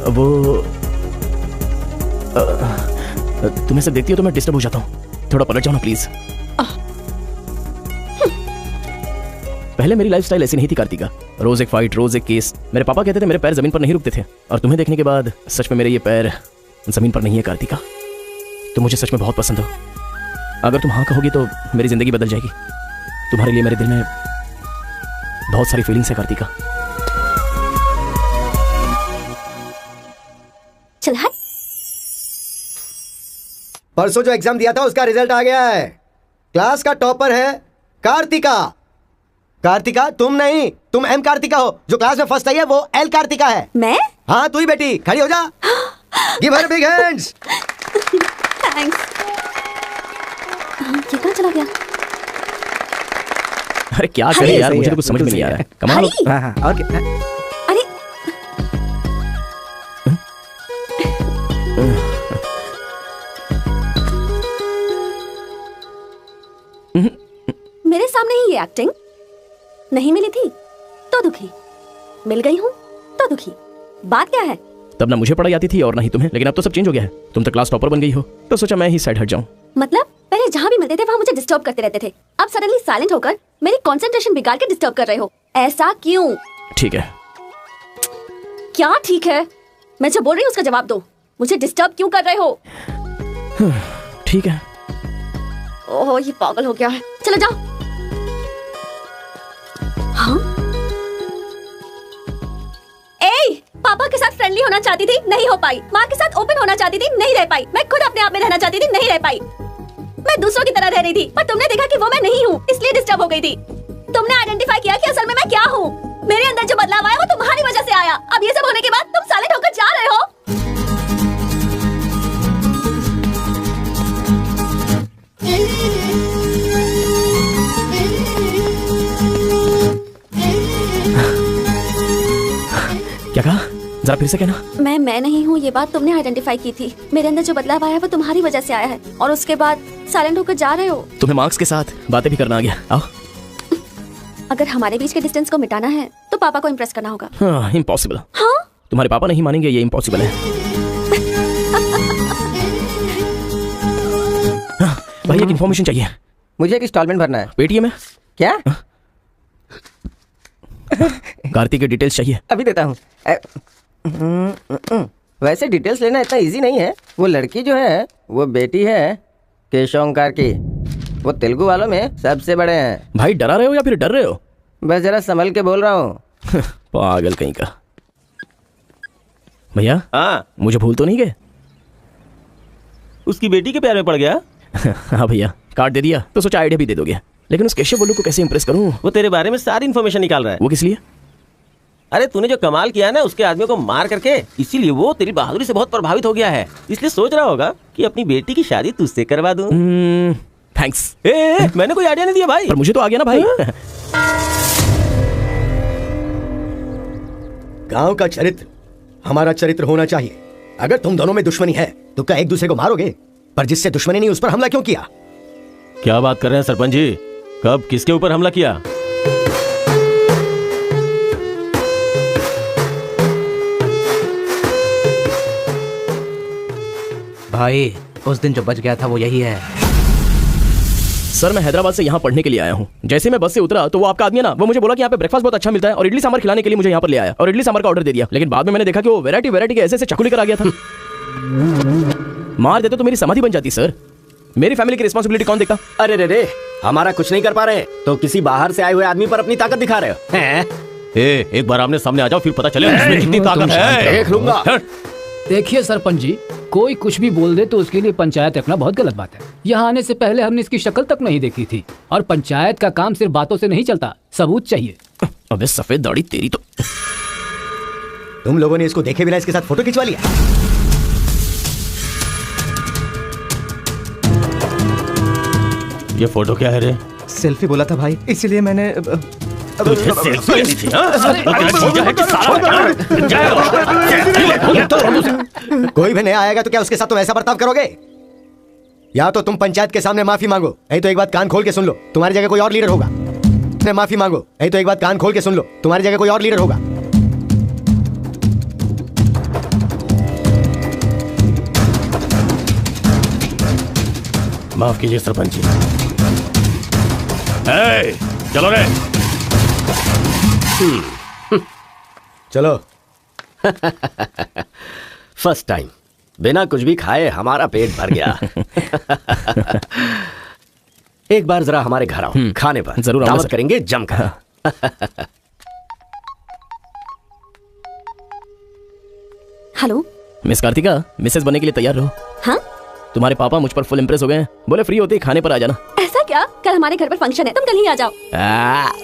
वो तुम्हें सब देखती हो तो मैं डिस्टर्ब हो जाता हूँ। थोड़ा पलट जाओ ना प्लीज। पहले मेरी लाइफस्टाइल ऐसी नहीं थी कार्तिका। रोज एक फाइट, रोज एक केस। मेरे पापा कहते थे मेरे पैर जमीन पर नहीं रुकते थे, और तुम्हें देखने के बाद सच में मेरे ये पैर जमीन पर नहीं है कार्तिका। तुम मुझे सच में बहुत पसंद हो। अगर तुम हाँ कहोगी तो मेरी जिंदगी बदल जाएगी। तुम्हारे लिए मेरे दिल में बहुत सारी फीलिंग्स है कार्तिका। चल हट। परसों जो एग्जाम दिया था उसका रिजल्ट आ गया है। क्लास का टॉपर है कार्तिका। कार्तिका तुम नहीं, तुम एम कार्तिका हो। जो क्लास में फर्स्ट आई है वो एल कार्तिका है। मैं? हाँ तू ही बेटी, खड़ी हो जा। Give her big hands. Thanks. ये कहाँ चला गया? अरे क्या करे यार, मुझे तो कुछ समझ में नहीं आ रहा है। कमाल। हाँ हाँ, और क्या? अरे मेरे सामने ही ये एक्टिंग। नहीं मिली थी तो दुखी, मिल गई हूँ तो दुखी। बात क्या है? तब ना मुझे पढ़ाई आती थी और ना ही तुम्हें, लेकिन अब तो सब चेंज हो गया है। तुम तो क्लास टॉपर बन गई हो, तो सोचा मैं ही साइड हट जाऊं। मतलब पहले जहाँ भी मिलते थे वहाँ मुझे डिस्टर्ब करते रहते थे। अब सडनली साइलेंट होकर मेरी कंसंट्रेशन बिगाड़ के डिस्टर्ब कर रहे हो। ऐसा क्यों? ठीक है। क्या ठीक है? मैं जो बोल रही हूँ उसका जवाब दो। मुझे डिस्टर्ब क्यों कर रहे हो? ठीक है। ओह ये पागल हो गया है। चलो जाओ। हाँ? ए, पापा के साथ फ्रेंडली होना चाहती थी, नहीं हो पाई। माँ के साथ ओपन होना चाहती थी, नहीं रह पाई। मैं खुद अपने आप में रहना चाहती थी, नहीं रह पाई। मैं दूसरों की तरह रह रही थी, पर तुमने देखा कि वो मैं नहीं हूँ, इसलिए डिस्टर्ब हो गई थी। तुमने आइडेंटिफाई किया कि असल में मैं क्या हूँ। मेरे अंदर जो बदलाव आया वो तुम्हारी वजह से आया। अब ये सब होने के बाद तुम साइलेंट होकर जा रहे हो। क्या कहा? जरा फिर से कहना। मैं नहीं हूँ, ये बात तुमने आइडेंटिफाई की थी। मेरे अंदर जो बदलाव आया वो तुम्हारी वजह से आया है, और उसके बाद साइलेंट होकर जा रहे हो। तुम्हें मार्क्स के साथ बातें भी करना आ गया। आओ। अगर हमारे बीच के डिस्टेंस को मिटाना है तो पापा को इम्प्रेस करना होगा। हाँ, इम्पॉसिबल। हाँ? तुम्हारे पापा नहीं मानेंगे, ये इम्पॉसिबल है। हाँ, भाई एक इन्फॉर्मेशन चाहिए। मुझे एक इंस्टॉलमेंट भरना है। पेटीएम में। क्या? कार्तिक के डिटेल्स चाहिए। अभी देता हूँ। वैसे डिटेल्स लेना इतना इजी नहीं है। वो लड़की जो है वो बेटी है केशोंकार की। वो तेलुगु वालों में सबसे बड़े हैं। भाई डरा रहे हो या फिर डर रहे हो? बस जरा संभल के बोल रहा हूँ। पागल कहीं का। भैया हाँ मुझे भूल तो नहीं गए? उसकी बेटी के प्यार में पड़ गया। हाँ भैया, कार्ड दे दिया तो सोचा आइडिया भी दे दोगे, लेकिन उस केशव बोलू को कैसे इंप्रेस करूं? वो तेरे बारे में सारी इन्फॉर्मेशन निकाल रहा है। वो किस लिए? अरे तूने जो कमाल किया ना उसके आदमियों को मार करके, इसीलिए वो तेरी बहादुरी से बहुत प्रभावित हो गया है। इसलिए सोच रहा होगा कि अपनी बेटी की शादी तुझसे करवा दूं। थैंक्स। मैंने कोई आइडिया नहीं दिया भाई। पर मुझे तो आ गया ना भाई। गांव का चरित्र हमारा चरित्र होना चाहिए। अगर तुम दोनों में दुश्मनी है तो क्या एक दूसरे को मारोगे? पर जिससे दुश्मनी नहीं उस पर हमला क्यों किया? क्या बात कर रहे हैं सरपंच जी? कब किसके ऊपर हमला किया? भाई उस दिन जो बच गया था वो यही है। सर मैं हैदराबाद से यहाँ पढ़ने के लिए आया हूँ। जैसे मैं बस से उतरा तो वो आपका आदमी है ना, वो मुझे बोला कि यहाँ पे ब्रेकफास्ट बहुत अच्छा मिलता है और इडली सांभर खिलाने के लिए मुझे यहाँ पर ले आया और इडली सांभर का ऑर्डर दे दिया। लेकिन बाद में मैंने देखा कि वो वैरायटी के ऐसे चाकू लेकर आ गया था। मार देते तो मेरी समाधि बन जाती सर। मेरी फैमिली की रिस्पांसिबिलिटी कौन देखता? अरे रे रे, हमारा कुछ नहीं कर पा रहे तो किसी बाहर से आए हुए आदमी पर अपनी ताकत दिखा रहे हो हैं? एक बार आमने सामने आ जाओ फिर पता चले इसमें कितनी ताकत है। देख लूंगा। देखिए सरपंच जी, कोई कुछ भी बोल दे तो उसके लिए पंचायत रखना बहुत गलत बात है। यहाँ आने से पहले हमने इसकी शक्ल तक नहीं देखी थी और पंचायत का काम सिर्फ बातों से नहीं चलता, सबूत चाहिए। अबे सफेद दाढ़ी तेरी तो। तुम लोगों ने इसको देखे बिना इसके साथ फोटो खिंचवा लिया। ये फोटो क्या है रे? सेल्फी बोला था भाई, इसीलिए मैंने तुझे सेल्फी लेनी थी, हाँ? कोई भी नया आएगा तो क्या उसके साथ तुम ऐसा बर्ताव करोगे? या तो तुम पंचायत के सामने माफी मांगो, नहीं तो एक बात कान खोल के सुन लो, तुम्हारी जगह कोई और लीडर होगा। माफी मांगो, नहीं तो एक बात कान खोल के सुन लो, तुम्हारी जगह कोई और लीडर होगा। माफ कीजिए सरपंच जी। चलो रे। चलो। फर्स्ट टाइम बिना कुछ भी खाए हमारा पेट भर गया। एक बार जरा हमारे घर आओ, खाने पर जरूर दावत करेंगे जमकर। हेलो मिस कार्तिका, मिसेस बनने के लिए तैयार रहो। हाँ? तुम्हारे पापा मुझ पर फुल इंप्रेस हो गए हैं, बोले फ्री होते ही खाने पर आ जाना। ऐसा क्या? कल हमारे घर पर फंक्शन है, तुम कल ही आ जाओ।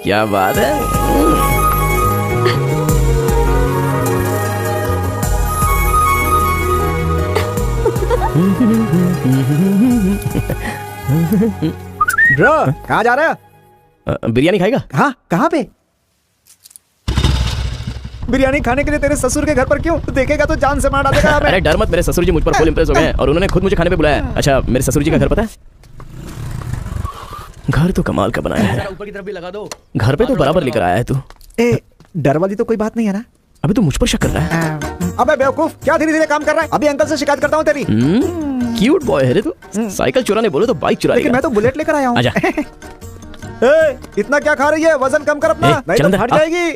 क्या बात है। ब्रो कहाँ जा रहे हो? बिरयानी खाएगा? हाँ, कहाँ पे? बिरयानी खाने के लिए तेरे ससुर के घर पर क्यों? देखेगा तो जान से मार डालेगा हमें। अरे डर मत, मेरे ससुर जी मुझ पर फुल इंप्रेस हो गए हैं और उन्होंने खुद मुझे खाने पे बुलाया। अच्छा मेरे ससुर जी का घर पता है? घर तो कमाल का बनाया है। ऊपर की तरफ भी लगा दो। घर पे तो बराबर लेकर आया है तू। डर वाली तो कोई बात नहीं है ना? अभी तो मुझ पर शक कर रहा है। अबे बेवकूफ, क्या धीरे धीरे काम कर रहा है? अभी अंकल से शिकायत करता हूँ तेरी। क्यूट बॉय है रे तू। साइकिल चुराने बोलो तो बाइक चुरा लेकिन मैं तो बुलेट लेकर आया हूँ। आजा। इतना क्या खा रही है? वजन कम कर अपना, नहीं तो फट जाएगी।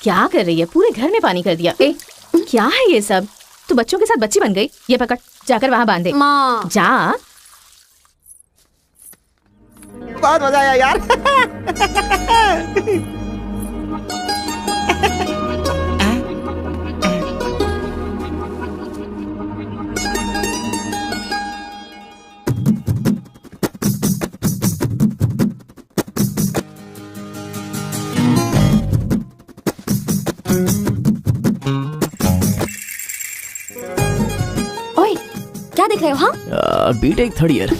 क्या कर रही है? पूरे घर में पानी कर दिया। क्या है ये सब? तू बच्चों के साथ बच्ची बन गई। ये पकड़, जाकर वहाँ बांध दे। माँ जा। बहुत मजा आया यार। ओए, क्या देख रहे हो? हाँ, बीटेक थर्ड ईयर।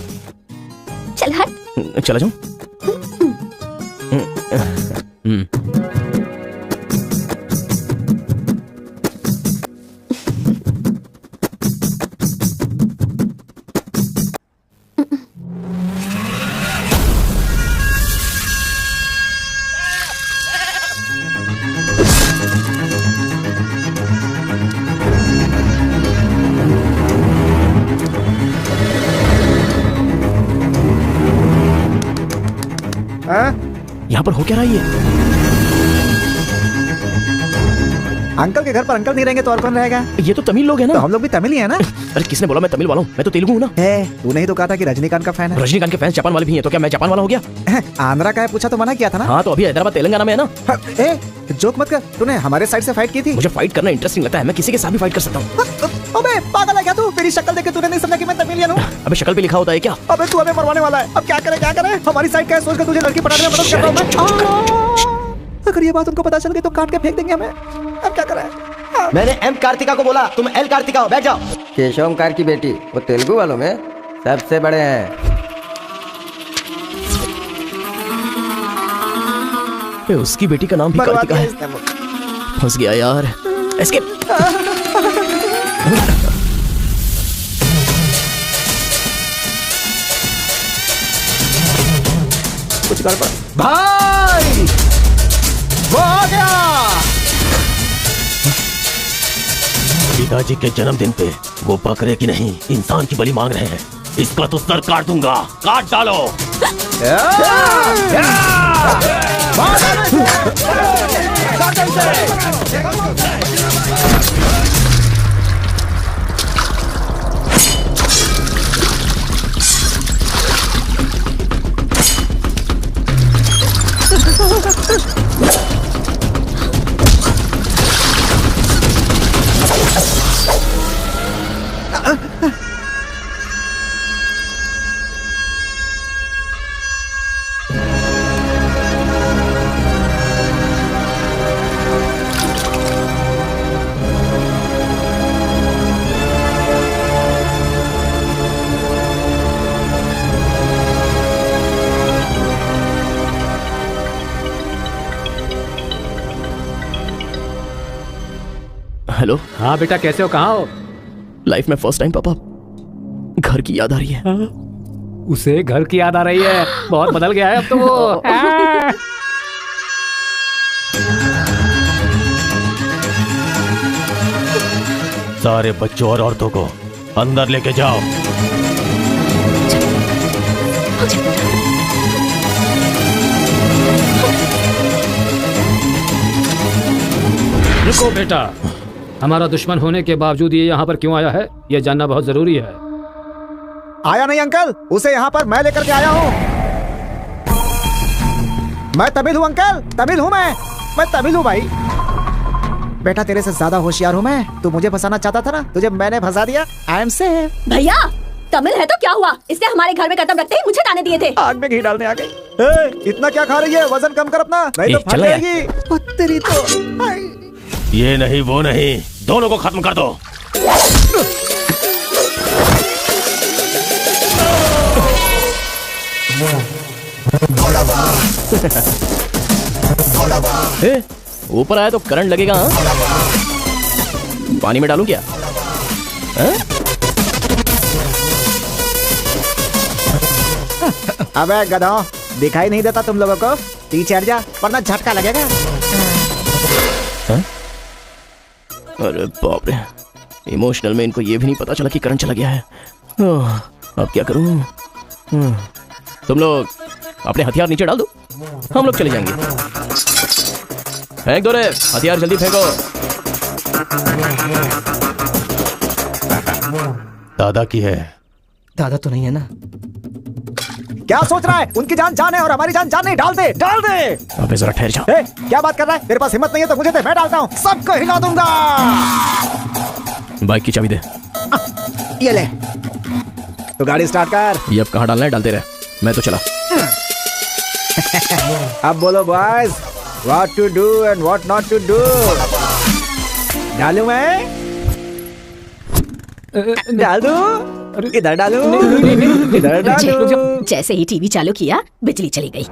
चल हट। चला जाऊं? यहाँ पर हो क्या रहा है ये? अंकल के घर पर अंकल नहीं रहेंगे तो और कौन रहेगा? ये तो तमिल लोग हैं ना। तो हम लोग भी तमिल ही है ना। अरे किसने बोला मैं तमिल वाला हूँ? मैं तो तेलुगु हूँ ना। तूने ही तो कहा था कि रजनीकांत का फैन है। रजनीकांत के फैंस जापान वाले भी हैं, तो क्या मैं जापान वाला हो गया? आंध्रा का है पूछा तो मना किया था ना। हाँ तो अभी हैदराबाद तेलंगाना में है ना। जोक मत कर, तूने हमारे साइड से फाइट की थी। मुझे फाइट करना इंटरेस्टिंग लगता है, मैं किसी के साथ भी फाइट कर सकता हूँ। अबे पागल है क्या तू? मेरी शक्ल देख के तूने नहीं समझा कि मैं तमिलियन हूँ? अबे शक्ल पे लिखा होता है क्या? अबे तू हमें मरवाने वाला है। अब क्या करे क्या करे? हमारी साइड का है, सोच कर तुझे लड़की पटाने में मदद कर रहा हूँ। अगर ये बात उनको पता चल गई तो काट के फेंक देंगे हमें। अब क्या करें? मैंने एम कार्तिका को बोला, तुम एल कार्तिका हो, बैठ जाओ। केशव ओंकार की बेटी, वो तेलुगु वालों में सबसे बड़े हैं। उसकी बेटी का नाम भी कार्तिका है। फंस गया यार। एस्केप। कुछ गड़बड़ भाई, वो आ गया। पिताजी के जन्मदिन पे वो बकरे की नहीं इंसान की बलि मांग रहे हैं। इसका तो सर काट दूंगा, काट डालो। हेलो। हाँ बेटा, कैसे हो? कहाँ हो? लाइफ में फर्स्ट टाइम पापा घर की याद आ रही है। उसे घर की याद आ रही है? बहुत बदल गया है अब तो वो। सारे बच्चों और औरतों को अंदर लेके जाओ। रुको बेटा, हमारा दुश्मन होने के बावजूद ये यहाँ पर क्यों आया है, ये जानना बहुत जरूरी है। आया नहीं अंकल, उसे यहाँ पर मैं लेकर के आया हूँ। मैं तमिल हूँ अंकल, तमिल हूँ मैं तमिल हूँ भाई। बेटा तेरे से ज्यादा होशियार हूँ मैं। तू मुझे फंसाना चाहता था ना, तुझे मैंने फंसा दिया। I am safe. भैया तमिल है तो क्या हुआ? इसने हमारे घर में कदम रखते ही मुझे ताने दिए थे। आग में घी डालने आ गई। इतना क्या खा रही है? वजन कम कर अपना, नहीं तो फट जाएगी। तेरी तो ये नहीं वो नहीं, दोनों को खत्म कर दो। ऊपर आया तो करंट लगेगा। पानी में डालूं क्या? अबे गधों, दिखाई नहीं देता तुम लोगों को? पीछे हट जा वरना झटका लगेगा। अरे बाप रे, इमोशनल में इनको ये भी नहीं पता चला कि करंट चला गया है। अब क्या करूं? तुम लोग अपने हथियार नीचे डाल दो, हम लोग चले जाएंगे। फेंक दो रे हथियार, जल्दी फेंको। दादा की है। दादा तो नहीं है ना? क्या सोच रहा है? उनकी जान जान है और हमारी जान जान नहीं। डाल दे, डाल दे। अबे जरा ठहर जा। क्या बात कर रहा है? तेरे पास हिम्मत नहीं है तो मुझे दे, मैं डालता हूँ, सबको हिला दूंगा। बाइक की चाबी दे। ये ले, तो गाड़ी स्टार्ट कर। ये अब कहाँ डालना है डालते रहे, मैं तो चला। अब बोलो boys, what to do and what not to do. डालूं मैं? डाल दूं? इधर डालूं? इधर डालूं? जैसे ही टीवी चालू किया बिजली चली गई।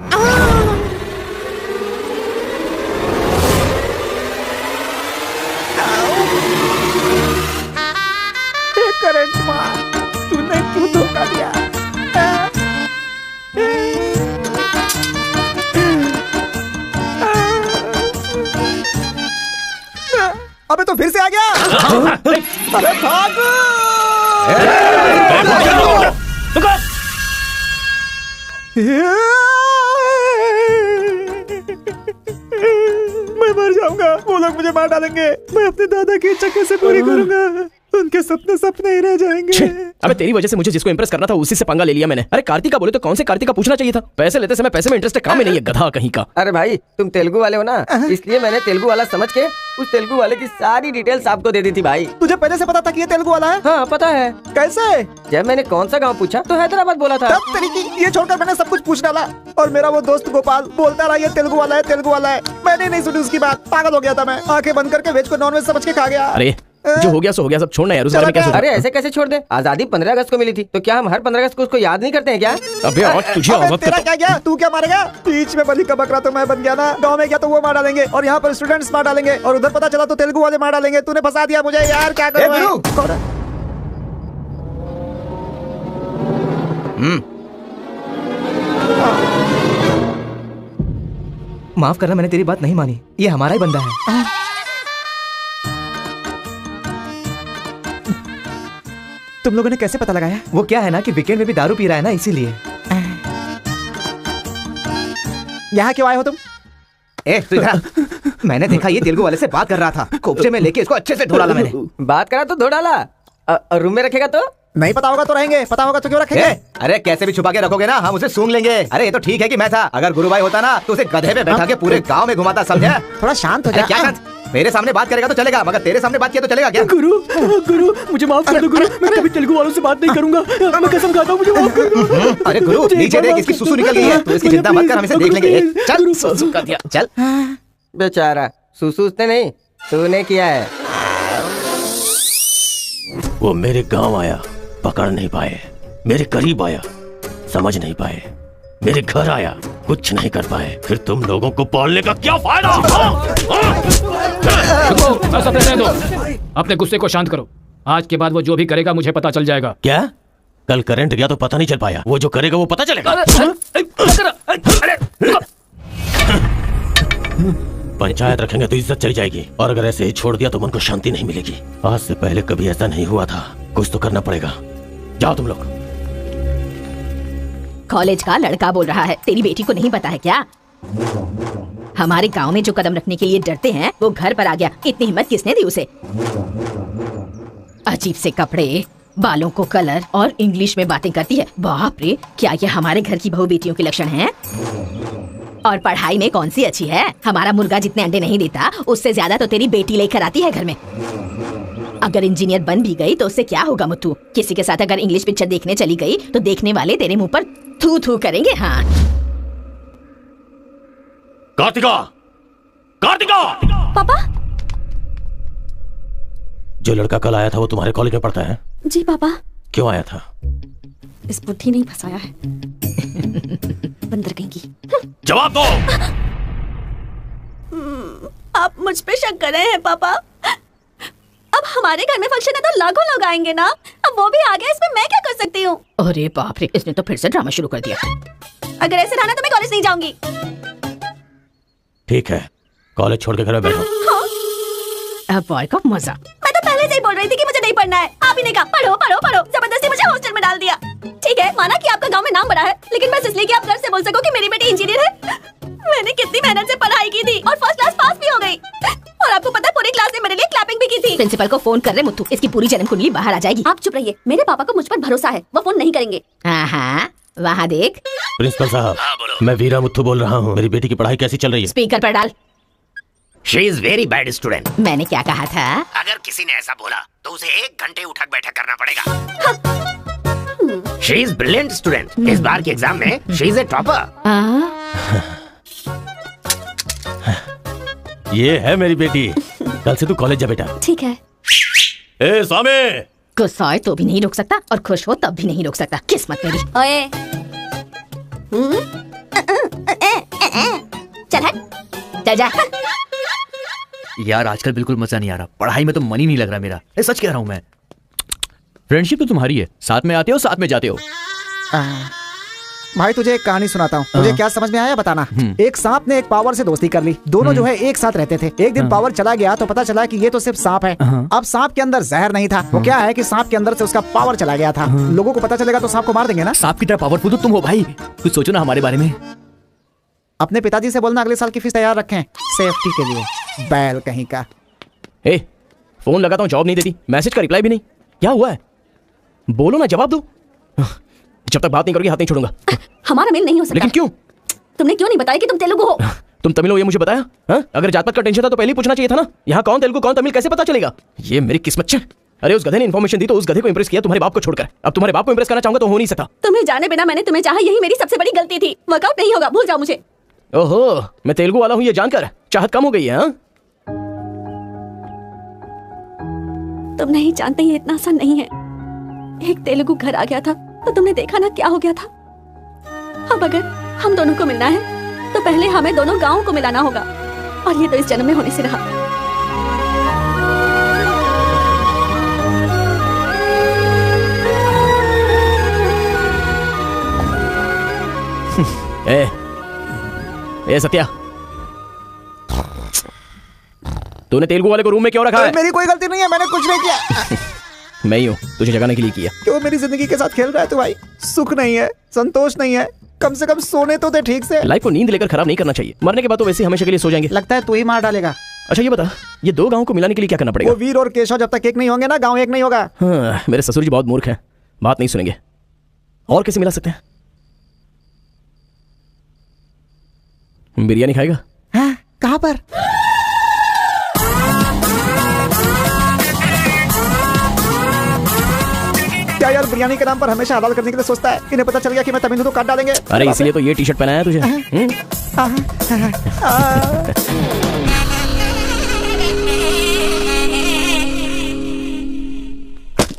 करंट मार, तूने क्यों धोखा दिया? अबे तो फिर से आ गया। अरे भागो! मैं मर जाऊंगा, वो लोग मुझे मार डालेंगे। मैं अपने दादा की इच्छा कैसे पूरी करूंगा? उनके सपने सपने ही रह जाएंगे। अबे तेरी वजह से मुझे जिसको इंप्रेस करना था उसी से पंगा ले लिया मैंने। अरे कार्तिका बोले तो कौन से कार्तिका पूछना चाहिए था? पैसे लेते समय पैसे में इंटरेस्ट काम ही नहीं है, गधा कहीं का। अरे भाई तुम तेलुगु वाले हो ना, इसलिए मैंने तेलुगु वाला समझ के उस तेलुगु वाले की सारी डिटेल्स आपको दे दी थी भाई। तुझे पहले से पता था कि ये तेलुगु वाला है? हाँ पता है। कैसे? जब मैंने कौन सा गाँव पूछा तो हैदराबाद बोला था। तब तरीके ये छोड़कर मैंने सब कुछ पूछ डाला, और मेरा वो दोस्त गोपाल बोलता रहा ये तेलुगु वाला है, तेलुगु वाला है। मैंने नहीं सुनी उसकी बात, पागल हो गया था मैं। आंखें बंद करके वेज को नॉन वेज समझ के खा गया। अरे जो हो गया सो हो गया, सब छोड़ना यार, उस बारे में क्या सोचना? अरे ऐसे कैसे छोड़ दे? आजादी 15 अगस्त को मिली थी, तो क्या हम हर 15 अगस्त को उसको याद नहीं करते हैं क्या? अबे आज तुझे अवगत तेरा क्या गया? तू क्या मारेगा? बीच में बलि का बकरा तो मैं बन गया ना। गांव में गया तो वो मार डालेंगे, और यहाँ पर स्टूडेंट्स मार डालेंगे, और उधर पता चला तो तेलुगु वाले मार डालेंगे। तूने फंसा दिया मुझे यार, क्या करूं? माफ करना, मैंने तेरी बात नहीं मानी। ये हमारा ही बंदा है। तुम लोगों ने कैसे पता लगाया? वो क्या है ना कि वीकेंड में भी दारू पी रहा है ना, इसीलिए। यहाँ क्यों आए हो तुम? ए तू इधर। मैंने देखा ये तेलुगु वाले से बात कर रहा था, कोपचे में लेके इसको अच्छे से धो डाला मैंने। बात करा तो धो डाला, रूम में रखेगा तो? नहीं पता होगा तो रहेंगे, पता होगा तो क्यों रखेंगे? अरे कैसे भी छुपा के रखोगे ना, हम उसे सूंघ लेंगे। अरे ये तो ठीक है कि मैं था, अगर गुरु भाई होता ना तो उसे गधे पे बैठा के पूरे गांव में घुमाता, समझा? थोड़ा शांत हो जा। क्या शांत? मेरे सामने बात करेगा तो चलेगा, मगर तेरे सामने बात किया तो चलेगा क्या? गुरु मुझे माफ कर दो गुरु, मैं कभी तेलुगु वालों से बात नहीं करूंगा, मैं कसम खाता हूँ, मुझे माफ कर दो। अरे गुरु नीचे देख, इसकी सुसु निकल गई है, तो इसकी चिंता मत कर, हम इसे देख लेंगे। चल सुसु कर दिया, चल। बेचारा सुसु उसने नहीं, तूने किया है। वो मेरे गांव आया, पकड़ नहीं पाए, मेरे करीब आया, समझ नहीं पाए, मेरे घर आया, कुछ नहीं कर पाए, फिर तुम लोगों को पालने का क्या फायदा? ऐसा रहने दो, अपने गुस्से को शांत करो। आज के बाद वो जो भी करेगा मुझे पता चल जाएगा। क्या? कल करंट गया तो पता नहीं चल पाया, वो जो करेगा वो पता चलेगा। पंचायत रखेंगे तो इज्जत चली जाएगी, और अगर ऐसे ही छोड़ दिया तो मन को शांति नहीं मिलेगी। आज से पहले कभी ऐसा नहीं हुआ था, कुछ तो करना पड़ेगा। जाओ तुम लोग। कॉलेज का लड़का बोल रहा है, तेरी बेटी को नहीं पता है क्या? हमारे गांव में जो कदम रखने के लिए डरते हैं वो घर पर आ गया। इतनी हिम्मत किसने दी उसे? अजीब से कपड़े, बालों को कलर और इंग्लिश में बातें करती है। बाप रे, क्या ये हमारे घर की बहू बेटियों के लक्षण हैं? और पढ़ाई में कौन सी अच्छी है? हमारा मुर्गा जितने अंडे नहीं देता उससे ज्यादा तो तेरी बेटी लेकर आती है घर में। अगर इंजीनियर बन भी गई तो उससे क्या होगा मुत्तू? किसी के साथ अगर इंग्लिश पिक्चर देखने चली गई तो देखने वाले तेरे मुंह पर थू थू करेंगे। हाँ कार्तिका, कार्तिका! पापा? जो लड़का कल आया था वो तुम्हारे कॉलेज में पढ़ता है? जी पापा। क्यों आया था? इस बुद्धि नहीं फंसाया है। बंदर कहेंगी। जवाब दो। आप मुझ पे शक कर रहे हैं पापा? अब हमारे घर में फंक्शन है तो लाखों लोग आएंगे ना, अब वो भी आ गया, इसमें मैं क्या कर सकती हूँ? अरे बाप रे, इसने तो फिर से ड्रामा शुरू कर दिया। अगर ऐसे रहना तो मैं कॉलेज नहीं जाऊंगी। ठीक है, कॉलेज छोड़ के घर में बैठो। अब बॉय का मजा। मैं तो पहले से ही बोल रही थी कि मुझे नहीं पढ़ना है, आप ही ने कहा पढ़ो पढ़ो पढ़ो, जबरदस्ती मुझे हॉस्टल में डाल दिया। ठीक है, माना कि आपका गांव में नाम बड़ा है, लेकिन बस इसलिए कि आप गर्व से बोल सको कि मेरी बेटी इंजीनियर है। मैंने कितनी मेहनत से पढ़ाई की थी और फर्स्ट क्लास पास भी हो गई, और आपको पता है पूरी क्लास ने मेरे लिए क्लैपिंग भी की थी। प्रिंसिपल को फोन कर रहे मुत्तू, इसकी पूरी जन्म कुंडली बाहर आ जाएगी। आप चुप रहिए, मेरे पापा को मुझ पर भरोसा है, वो फोन नहीं करेंगे। हाँ, वहाँ देख। प्रिंसिपल साहब, मैं वीरा मुत्थू बोल रहा हूँ, मेरी बेटी की पढ़ाई कैसी चल रही है? स्पीकर पर डाल। She is very bad student. मैंने क्या कहा था? अगर किसी ने ऐसा बोला तो उसे 1 घंटे उठक बैठक करना पड़ेगा। She is brilliant student. इस बार के एग्जाम में शी इज ए टॉपर। ये है मेरी बेटी, कल से तू कॉलेज जा बेटा। ठीक है। ए स्वामी, गुस्सा आए तो भी नहीं रोक सकता और खुश हो तब भी नहीं रोक सकता। किस्मत मेरी। ओए, चल हट, चल जा। यार आजकल बिल्कुल मजा नहीं आ रहा, पढ़ाई में तो मन ही नहीं लग रहा मेरा। सच कह रहा हूँ मैं। फ्रेंडशिप तो तुम्हारी है, साथ में आते हो साथ में जाते हो। भाई तुझे एक कहानी सुनाता हूँ, मुझे क्या समझ में आया बताना। एक सांप ने एक पावर से दोस्ती कर ली, दोनों जो है एक साथ रहते थे। एक दिन पावर चला गया तो पता चला कि ये तो सिर्फ सांप है। अब सांप के अंदर जहर नहीं था, वो क्या है कि सांप के अंदर से उसका पावर चला गया था। लोगों को पता चलेगा तो सांप को मार देंगे ना। सांप की तरह पावरफुल तो तुम हो भाई, कुछ सोचो ना हमारे बारे में। अपने पिताजी से बोलना अगले साल की फीस तैयार रखें, सेफ्टी के लिए। बैल कहीं का। ए, फोन लगाता हूँ, जवाब नहीं देती, मैसेज का रिप्लाई भी नहीं, क्या हुआ है? बोलो ना, जवाब दो। जब तक बात नहीं करोगी हाथ नहीं छोड़ूंगा। हमारा मेल नहीं हो सकता। लेकिन क्यों? तुमने क्यों नहीं बताया कि तुम तेलुगु हो? तुम तमिल हो ये मुझे बताया? हाँ? अगर जात पात का टेंशन था तो पहले ही पूछना चाहिए था ना। यहाँ कौन तेलुगु कौन तमिल कैसे पता चलेगा? ये मेरी किस्मत है। अरे उस गधे ने इन्फॉर्मेशन दी तो उस गधे को इंप्रेस किया तुम्हारे बाप को छोड़कर। अब तुम्हारे बाप को इंप्रेस करना चाहूंगा तो हो नहीं सकता। तुम्हें जाने बिना मैंने तुम्हें चाहा, यही मेरी सबसे बड़ी गलती थी। वर्कआउट नहीं होगा, भूल जाओ मुझे। ओहो, मैं तेलुगु वाला हूँ ये जानकर चाहत कम हो गई है। हाँ? तुम नहीं जानते ये इतना आसान नहीं है। एक तेलुगु घर आ गया था तो तुमने देखा ना क्या हो गया था। अब अगर हम दोनों को मिलना है तो पहले हमें दोनों गांवों को मिलाना होगा, और ये तो इस जन्म में होने से रहा। ए सत्या, तूने तेलुगु वाले को रूम में क्यों रखा है? मेरी कोई गलती नहीं है, मैंने कुछ नहीं किया। मैं ही हूँ, तुझे जगाने के लिए किया। क्यों मेरी जिंदगी के साथ खेल रहा है तू भाई? सुख नहीं है, संतोष नहीं है, कम से कम सोने तो दे ठीक से। लाइफ को नींद लेकर खराब नहीं करना चाहिए, मरने के बाद तो वैसे ही हमेशा के लिए सो जाएंगे। लगता है तू ही मार डालेगा। अच्छा ये बता, ये दो गांवों को मिलाने के लिए क्या करना पड़ेगा? वो वीर और केशव जब तक एक नहीं होंगे ना, गांव एक नहीं होगा। हाँ, मेरे ससुर जी बहुत मूर्ख हैं, बात नहीं सुनेंगे। और कैसे मिला सकते हैं? बिरयानी खाएगा? हाँ, कहाँ पर? क्या यार बिरयानी के नाम पर हमेशा हलाल करने के लिए सोचता है? इन्हें पता चल गया कि मैं तमिल हूं तो काट डालेंगे। अरे इसलिए तो ये टी शर्ट पहनाया तुझे।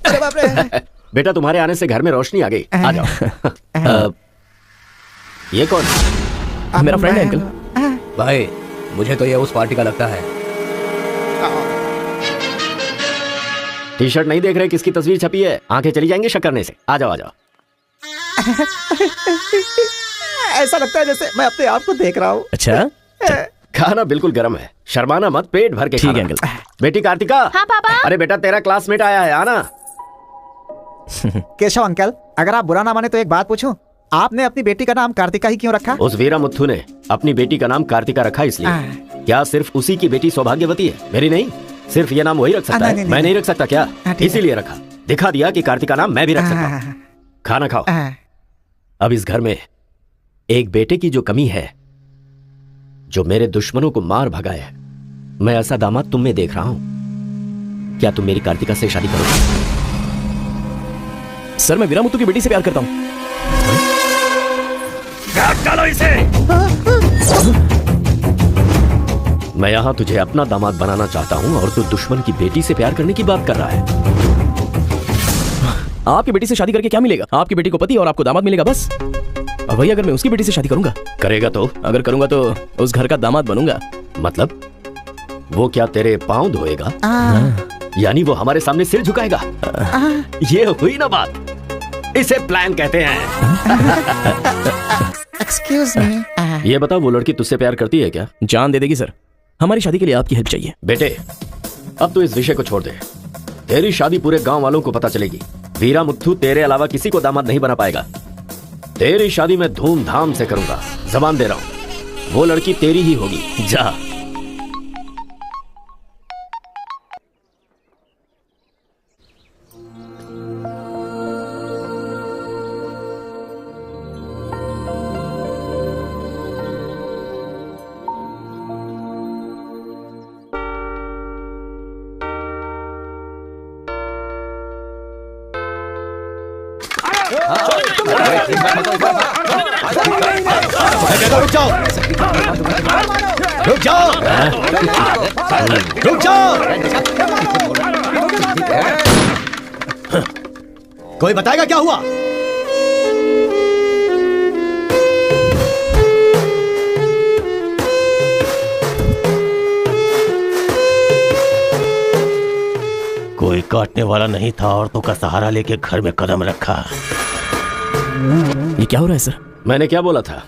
अरे बाप रे। बेटा तुम्हारे आने से घर में रोशनी आ गई, आ जाओ। ये कौन? मेरा फ्रेंड है अंकल। भाई मुझे तो ये उस पार्टी का लगता है। टी शर्ट नहीं देख रहे किसकी तस्वीर छपी है? आंखें चली जाएंगी शक करने से। आ जाओ आ जाओ। ऐसा लगता है जैसे मैं अपने आप को देख रहा हूँ। अच्छा, खाना बिल्कुल गर्म है, शर्माना मत, पेट भर के ठीक है खाना। अंकल। बेटी कार्तिका। हाँ पापा। अरे बेटा तेरा क्लासमेट आया है, आना। केशव अंकल, अगर आप बुरा ना माने तो एक बात पूछूं? आपने अपनी बेटी का नाम कार्तिका ही क्यों रखा? उस वीरा मुथ्थू ने अपनी बेटी का नाम कार्तिका रखा इसलिए। क्या सिर्फ उसी की बेटी सौभाग्यवती है? मेरी नहीं, सिर्फ ये नाम वही रख सकता है, मैं नहीं रख सकता क्या? इसीलिए रखा, दिखा दिया कि कार्तिका नाम मैं भी रख सकता हूँ। खाना खाओ। अब इस घर में एक बेटे की जो कमी है, जो मेरे दुश्मनों को मार भगाए, मैं ऐसा दामाद तुम में देख रहा हूं। क्या तुम मेरी कार्तिका से शादी करोगे? सर मैं वीरा मुथ्थू की बेटी से प्यार करता हूँ। डालो इसे। मैं यहाँ तुझे अपना दामाद बनाना चाहता हूँ और तू दुश्मन की बेटी से प्यार करने की बात कर रहा है। आपकी बेटी से शादी करके क्या मिलेगा? आपकी बेटी को पति और आपको दामाद मिलेगा बस। और वही अगर मैं उसकी बेटी से शादी करूंगा? करेगा तो? अगर करूंगा तो उस घर का दामाद बनूंगा। मतलब वो क्या तेरे पांव धोएगा? यानी वो हमारे सामने सिर झुकाएगा? ये हुई ना बात, इसे प्लान कहते हैं। Excuse me. ये बता, वो लड़की तुझसे प्यार करती है क्या? जान दे देगी सर, हमारी शादी के लिए आपकी हेल्प चाहिए। बेटे अब तो इस विषय को छोड़ दे, तेरी शादी पूरे गांव वालों को पता चलेगी। वीरा मुथ्थू तेरे अलावा किसी को दामाद नहीं बना पाएगा। तेरी शादी मैं धूमधाम से करूंगा, जबान दे रहा हूं। वो लड़की तेरी ही होगी, जा। रुक जाओ, रुक जाओ, रुक जाओ। कोई बताएगा क्या हुआ? कोई काटने वाला नहीं था, औरतों का सहारा लेके घर में कदम रखा। ये क्या हो रहा है सर? मैंने क्या बोला था?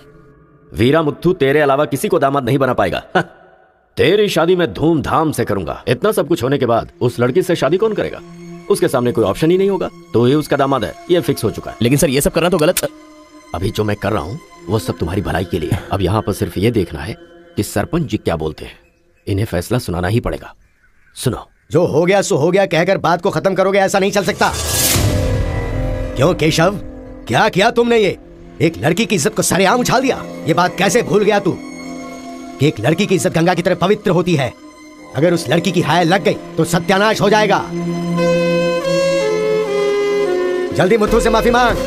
वीरा मुथ्थू तेरे अलावा किसी को दामाद नहीं बना पाएगा। तेरी शादी मैं धूमधाम से करूंगा। इतना सब कुछ होने के बाद उस लड़की से शादी कौन करेगा? उसके सामने कोई ऑप्शन ही नहीं होगा, तो ये उसका दामाद है, ये फिक्स हो चुका है। लेकिन सर ये सब करना तो गलत। अभी जो मैं कर रहा हूँ वो सब तुम्हारी भलाई के लिए। अब यहाँ पर सिर्फ ये देखना है कि सरपंच जी क्या बोलते हैं। इन्हें फैसला सुनाना ही पड़ेगा। सुनो। जो हो गया सो हो गया कहकर बात को खत्म करोगे, ऐसा नहीं चल सकता। क्यों केशव, क्या किया तुमने? ये एक लड़की की इज्जत को सरेआम उछाल दिया। ये बात कैसे भूल गया तू कि एक लड़की की इज्जत गंगा की तरह पवित्र होती है। अगर उस लड़की की हाय लग गई तो सत्यानाश हो जाएगा। जल्दी मुथु से माफी मांग।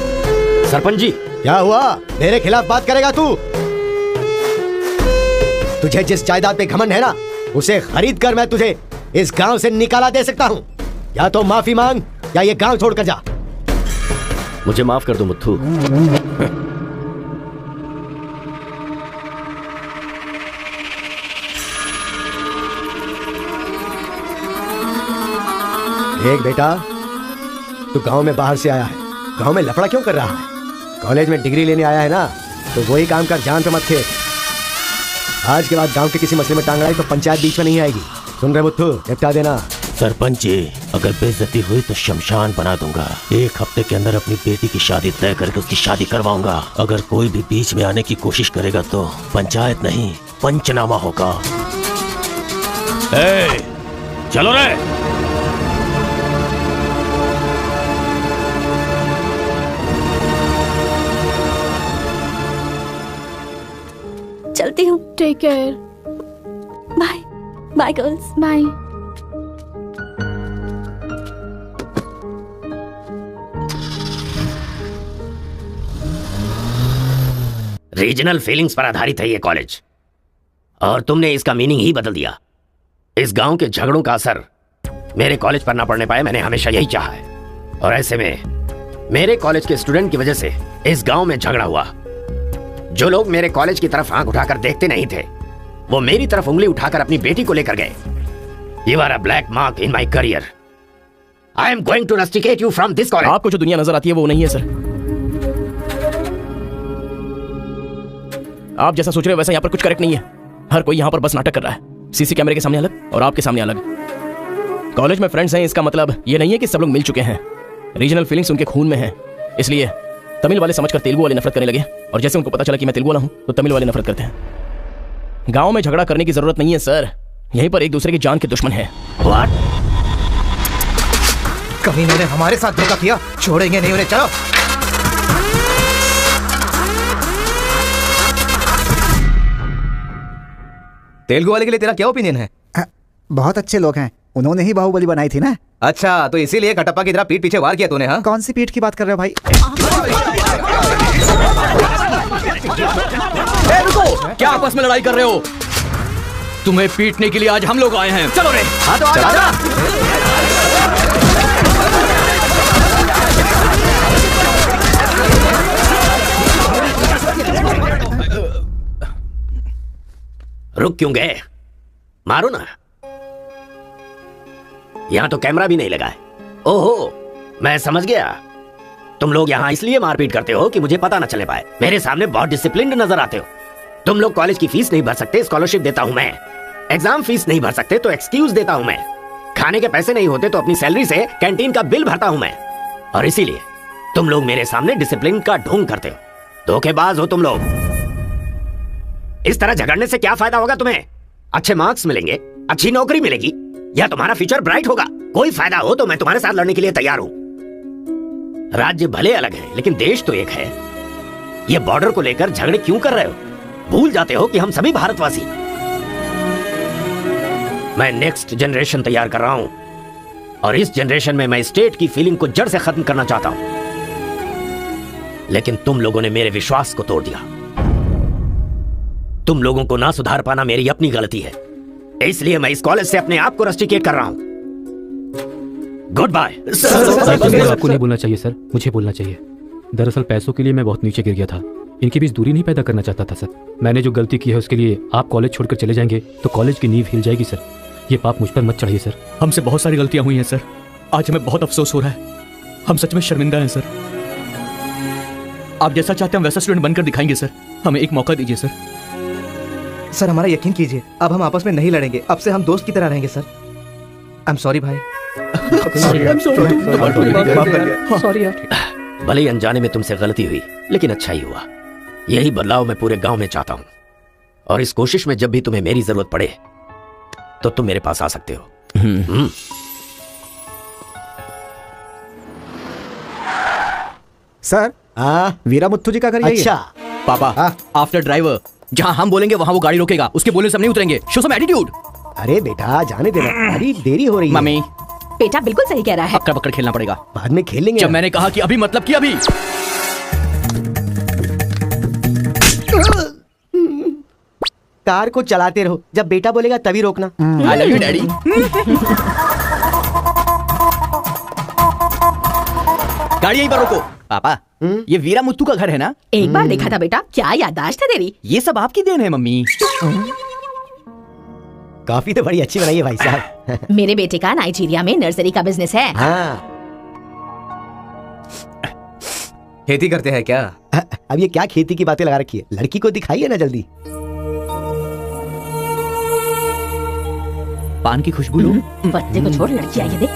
सरपंच जी। क्या हुआ? मेरे खिलाफ बात करेगा तू? तुझे जिस जायदाद पे घमंड है ना, उसे खरीद कर मैं तुझे इस गांव से निकाला दे सकता हूं। या तो माफी मांग या ये गांव छोड़कर जा। मुझे माफ कर दो मुथु। देख बेटा, तू गांव में बाहर से आया है, गांव में लफड़ा क्यों कर रहा है? कॉलेज में डिग्री लेने आया है ना, तो वही काम कर, जान पे मत खेल। आज के बाद गांव के किसी मसले में टांग अड़ाई तो पंचायत बीच में नहीं आएगी। सुन रहे मुथु, निपटा देना। सरपंच जी, अगर बेइज्जती हुई तो शमशान बना दूंगा। 1 हफ्ते के अंदर अपनी बेटी की शादी तय करके उसकी शादी करवाऊंगा। अगर कोई भी बीच में आने की कोशिश करेगा तो पंचायत नहीं, पंचनामा होगा। चलो रे। चलती हूँ। Take care. Bye bye girls. Bye. Regional feelings पर आधारित है ये कॉलेज, और तुमने इसका मीनिंग ही बदल दिया। इस गांव के झगड़ों का असर मेरे कॉलेज पर ना पड़ने पाए, मैंने हमेशा यही चाहा है। और ऐसे में मेरे कॉलेज के स्टूडेंट की वजह से इस गांव में झगड़ा हुआ। जो लोग मेरे कॉलेज की तरफ आंख उठाकर देखते नहीं थे, वो मेरी तरफ उंगली उठाकर अपनी बेटी को लेकर गए। You are a black mark in my career. I am going to rusticate you from this college. आपको जो दुनिया नजर आती है वो नहीं है सर। आप जैसा सोच रहे हो वैसा यहाँ पर कुछ करेक्ट नहीं है। हर कोई यहाँ पर बस नाटक कर रहा है। सीसी कैमरे के सामने अलग और आपके सामने अलग। कॉलेज में फ्रेंड्स हैं, इसका मतलब ये नहीं है कि सब लोग मिल चुके हैं। रीजनल फीलिंग्स उनके खून में है, इसलिए तमिल वाले समझकर तेलुगु वाले नफरत करने लगे। और जैसे उनको पता चला कि मैं तेलुगु वाला हूं तो तमिल वाले नफरत करते हैं। गांव में झगड़ा करने की जरूरत नहीं है सर, यहीं पर एक दूसरे की जान के दुश्मन है। कभी इन्होंने हमारे साथ धोखा किया, छोड़ेंगे नहीं उन्हें। चलो। तेलुगु वाले के लिए तेरा क्या ओपिनियन है? बहुत अच्छे लोग हैं, उन्होंने ही बाहुबली बनाई थी ना। अच्छा, तो इसीलिए कटप्पा की तरह पीठ पीछे वार किया तूने? हाँ, कौन सी पीठ की बात कर रहे हो भाई? रुको, क्या आपस में लड़ाई कर रहे हो? तुम्हें पीटने के लिए आज हम लोग आए हैं। चलो रे। हाँ तो आजा। रुक क्यों गए? मारो ना। यहां तो कैमरा भी नहीं लगा है। ओहो, मैं समझ गया। तुम लोग यहां इसलिए मारपीट करते हो कि मुझे पता न चले पाए। मेरे सामने बहुत डिसिप्लिन्ड नजर आते हो। तुम लोग कॉलेज की फीस नहीं भर सकते, स्कॉलरशिप देता हूं मैं। एग्जाम फीस नहीं भर सकते तो एक्सक्यूज देता हूं मैं। खाने के पैसे नहीं होते तो अपनी सैलरी से कैंटीन का बिल भरता हूं मैं। और इसीलिए तुम लोग मेरे सामने डिसिप्लिन का ढोंग करते हो। धोखेबाज हो तुम लोग। इस तरह झगड़ने से क्या फायदा होगा तुम्हें? अच्छे मार्क्स मिलेंगे, अच्छी नौकरी मिलेगी, या तुम्हारा फ्यूचर ब्राइट होगा। कोई फायदा हो तो मैं तुम्हारे साथ लड़ने के लिए तैयार हूं। राज्य भले अलग है लेकिन देश तो एक है। ये बॉर्डर को लेकर झगड़े क्यों कर रहे हो? भूल जाते हो कि हम सभी भारतवासी। मैं नेक्स्ट जनरेशन तैयार कर रहा हूं, और इस जनरेशन में मैं स्टेट की फीलिंग को जड़ से खत्म करना चाहता हूं। लेकिन तुम लोगों ने मेरे विश्वास को तोड़ दिया। तुम लोगों को ना सुधार पाना मेरी अपनी गलती है, इसलिए मैं इस कॉलेज से अपने आप को रस्टिकेट कर रहा हूं। Good bye. आपको नहीं बोलना चाहिए सर, मुझे बोलना चाहिए। दरअसल पैसों के लिए मैं बहुत नीचे गिर गया था। इनके बीच दूरी नहीं पैदा करना चाहता था सर। मैंने जो गलती की है उसके लिए आप कॉलेज छोड़कर चले जाएंगे तो कॉलेज की नींव हिल जाएगी सर। ये पाप मुझ पर मत चढ़ाइए सर। हमसे बहुत सारी गलतियां हुई हैं सर, आज हमें बहुत अफसोस हो रहा है। हम सच में शर्मिंदा हैं सर। आप जैसा चाहते हैं वैसा स्टूडेंट बनकर दिखाएंगे सर। हमें एक मौका दीजिए सर। सर हमारा यकीन कीजिए, अब हम आपस में नहीं लड़ेंगे। अब से हम दोस्त की तरह रहेंगे सर। आई एम सॉरी भाई। सॉरी यार। भले ही अनजाने में तुमसे गलती हुई, लेकिन अच्छा ही हुआ। यही बदलाव मैं पूरे गांव में चाहता हूं, और इस कोशिश में जब भी तुम्हें मेरी जरूरत पड़े तो तुम मेरे पास आ सकते हो। सर वीरा मुत्थु जी का घर यही है। अच्छा पापा आफ्टर ड्राइवर, जहाँ हम बोलेंगे वहाँ वो गाड़ी रोकेगा, उसके बोलने से हम नहीं उतरेंगे। Show some attitude. अरे बेटा जाने देना, अभी देरी हो रही है। मम्मी बेटा बिल्कुल सही कह रहा है। पकड़ पकड़ खेलना पड़ेगा। बाद में खेल लेंगे। जब मैंने कहा कि अभी मतलब कि अभी। कार को चलाते रहो, जब बेटा बोलेगा तभी रोकना। आई लव यू डैडी। गाड़ी यहीं पर रोको। पापा ये वीरा मुत्तू का घर है ना? एक बार देखा था बेटा, क्या याददाश्त है तेरी। ये सब आपकी देन है मम्मी। काफी तो बड़ी अच्छी बनाई है भाई साहब। मेरे बेटे का नाइजीरिया में नर्सरी का बिजनेस है। हाँ। खेती करते हैं क्या? अब ये क्या खेती की बातें लगा रखी है, लड़की को दिखाइए ना जल्दी। पान की खुशबू लो। बच्चे को छोड़, लड़की आई है देख।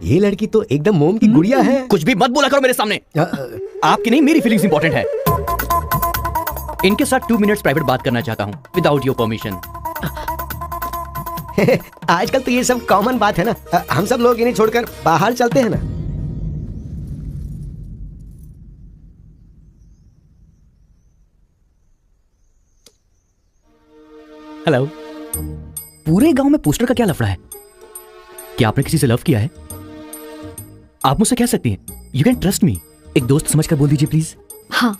ये लड़की तो एकदम मोम की गुड़िया है। कुछ भी मत बोला करो मेरे सामने। आपकी नहीं मेरी फीलिंग्स इंपॉर्टेंट है। इनके साथ 2 मिनट्स प्राइवेट बात करना चाहता हूँ विदाउट योर परमिशन। आजकल तो ये सब कॉमन बात है ना, हम सब लोग इन्हें छोड़कर बाहर चलते हैं ना। हेलो। पूरे गांव में पोस्टर का क्या लफड़ा है? क्या आपने किसी से लव किया है? आप मुझसे कह सकती हैं, यू कैन ट्रस्ट मी। एक दोस्त समझकर बोल दीजिए प्लीज। हाँ,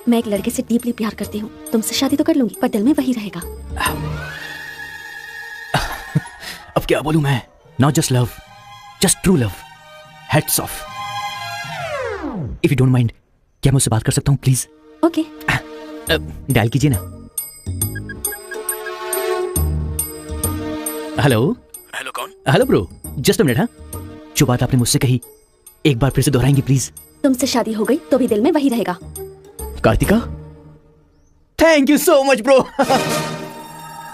मैं एक लड़के से डीपली प्यार करती हूँ। तुमसे शादी तो कर लूंगी, पर दिल में वही रहेगा। अब क्या बोलूं मैं? Not just love, just true love. Heads of. If you don't mind, क्या मैं उससे बात कर सकता हूँ प्लीज? ओके। डायल कीजिए ना। हेलो। हेलो कौन? Hello bro, just a minute. हाँ, जो बात आपने मुझसे कही एक बार फिर से दोहराएंगे प्लीज? तुमसे शादी हो गई तो भी दिल में वही रहेगा। Kartika, thank you so much bro.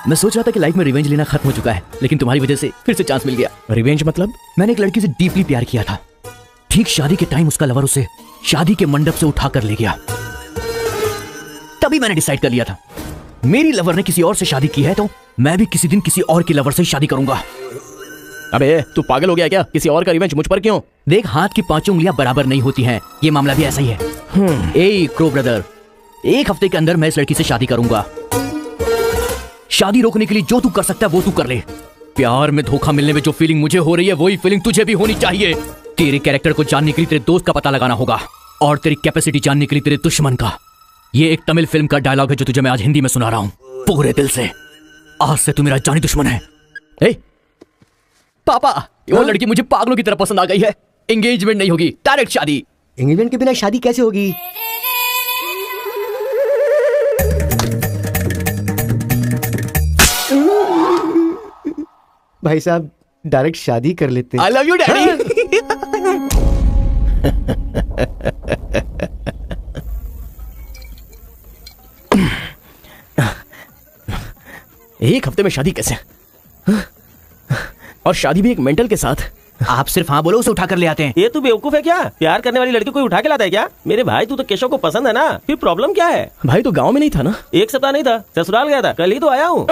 मैं सोच रहा था कि लाइफ में रिवेंज लेना खत्म हो चुका है, लेकिन तुम्हारी वजह से फिर से चांस मिल गया। रिवेंज मतलब? मैंने एक लड़की से डीपली प्यार किया था। ठीक शादी के टाइम उसका लवर उसे शादी के मंडप से उठा कर ले गया। तभी मैंने डिसाइड कर लिया था, मेरी लवर ने किसी और से शादी की है तो मैं भी किसी दिन किसी और की लवर से शादी करूंगा। अबे तू पागल हो गया क्या? किसी और का रिवेंज मुझ पर क्यों? देख, हाथ की 5 उंगलियां बराबर नहीं होती हैं। ये मामला भी ऐसा ही है। ए क्रो ब्रदर, 1 हफ्ते के अंदर मैं इस लड़की से शादी करूंगा। शादी रोकने के लिए जो तू कर सकता है वो तू कर ले। प्यार में धोखा मिलने में जो फीलिंग मुझे हो रही है वही फीलिंग तुझे भी होनी चाहिए। तेरे कैरेक्टर को जानने के लिए तेरे दोस्त का पता लगाना होगा और तेरी कैपेसिटी जानने के लिए तेरे दुश्मन का। ये एक तमिल फिल्म का डायलॉग है जो तुझे मैं आज हिंदी में सुना रहा हूँ पूरे दिल से। आज से तू मेरा जानी दुश्मन है। पापा, वो लड़की मुझे पागलों की तरह पसंद आ गई है। एंगेजमेंट नहीं होगी, डायरेक्ट शादी। एंगेजमेंट के बिना शादी कैसे होगी? भाई साहब डायरेक्ट शादी कर लेते। आई लव यू डैडी। एक हफ्ते में शादी कैसे? और शादी भी एक मेंटल के साथ। आप सिर्फ हाँ बोलो, उसे उठा कर ले आते हैं। ये तू बेवकूफ है क्या? प्यार करने वाली लड़की कोई उठा के लाता है क्या? मेरे भाई तू तो केशव को पसंद है ना, फिर प्रॉब्लम क्या है? भाई तो गांव में नहीं था ना? 1 सप्ताह नहीं था, ससुराल गया था, कल ही तो आया हूँ।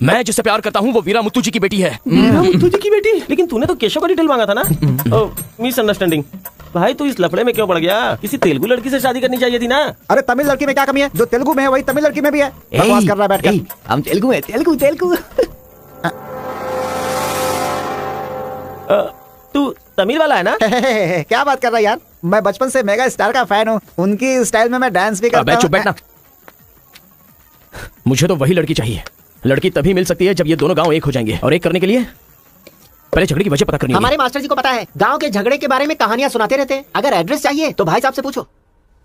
मैं जिससे प्यार करता हूँ वो वीरा मुत्तु जी की बेटी है। मुत्तु जी की बेटी? लेकिन तूने तो केशव का डिटेल मांगा था ना। मिसअंडरस्टैंडिंग। भाई तू इस लफड़े में क्यों पड़ गया? किसी तेलुगु लड़की से शादी करनी चाहिए थी ना। अरे तमिल लड़की में क्या कमी है? जो तेलुगु में है वही तमिल लड़की में भी है। बकवास कर रहा है बैठकर। हम तेलुगु है। तेलुगु। तू तमिल वाला है ना? क्या बात कर रहा है यार? मैं बचपन से मेगा स्टार का फैन हूँ। उनकी स्टाइल में मैं डांस भी करता हूँ। चुप बैठना। मुझे तो वही लड़की चाहिए। लड़की तभी मिल सकती है जब ये दोनों गांव एक हो जाएंगे, और एक करने के लिए पहले झगड़े की वजह पता करनी होगी। हमारे मास्टर जी को पता है, गांव के झगड़े के बारे में कहानियां सुनाते रहते हैं। अगर एड्रेस चाहिए तो भाई साहब से पूछो।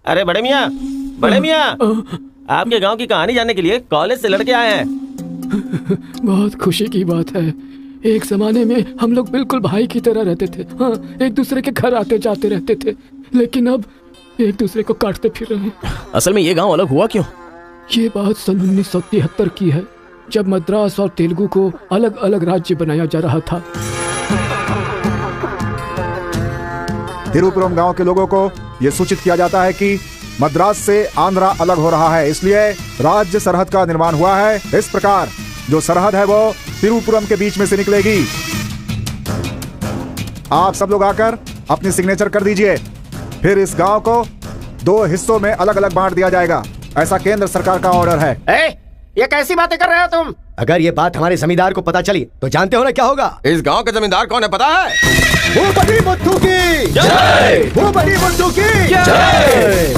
अरे बड़े मियाँ, आपके गांव की कहानी जानने के लिए कॉलेज से लड़के आए हैं। बहुत खुशी की बात है। एक जमाने में हम लोग बिल्कुल भाई की तरह रहते थे। हाँ, एक दूसरे के घर आते जाते रहते थे, लेकिन अब एक दूसरे को काटते फिर रहे हैं। असल में ये गांव अलग हुआ क्यों? ये बात सन 1973 की है, जब मद्रास और तेलुगु को अलग अलग राज्य बनाया जा रहा था। तिरुपुरम गांव के लोगों को यह सूचित किया जाता है कि मद्रास से आंध्रा अलग हो रहा है, इसलिए राज्य सरहद का निर्माण हुआ है। इस प्रकार जो सरहद है वो तिरुपुरम के बीच में से निकलेगी। आप सब लोग आकर अपनी सिग्नेचर कर दीजिए। फिर इस गांव को 2 हिस्सों में अलग अलग बांट दिया जाएगा। ऐसा केंद्र सरकार का ऑर्डर है। ये कैसी बातें कर रहे हो तुम? अगर ये बात हमारे जमींदार को पता चली तो जानते हो ना क्या होगा? इस गांव के जमींदार कौन है पता है? भूपति बुद्धू की जय! भूपति बुद्धू की जय!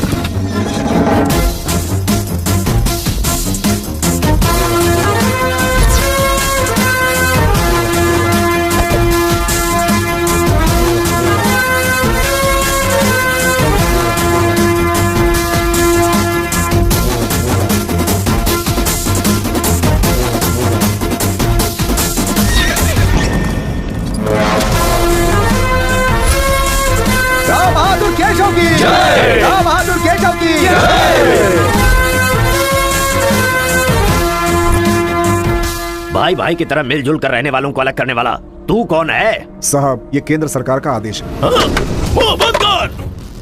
राम बहादुर केशव की जय! राम बहादुर केशव की जय! भाई भाई की तरह मिलजुल कर रहने वालों को अलग करने वाला तू कौन है? साहब, ये केंद्र सरकार का आदेश है। वो बंद कर।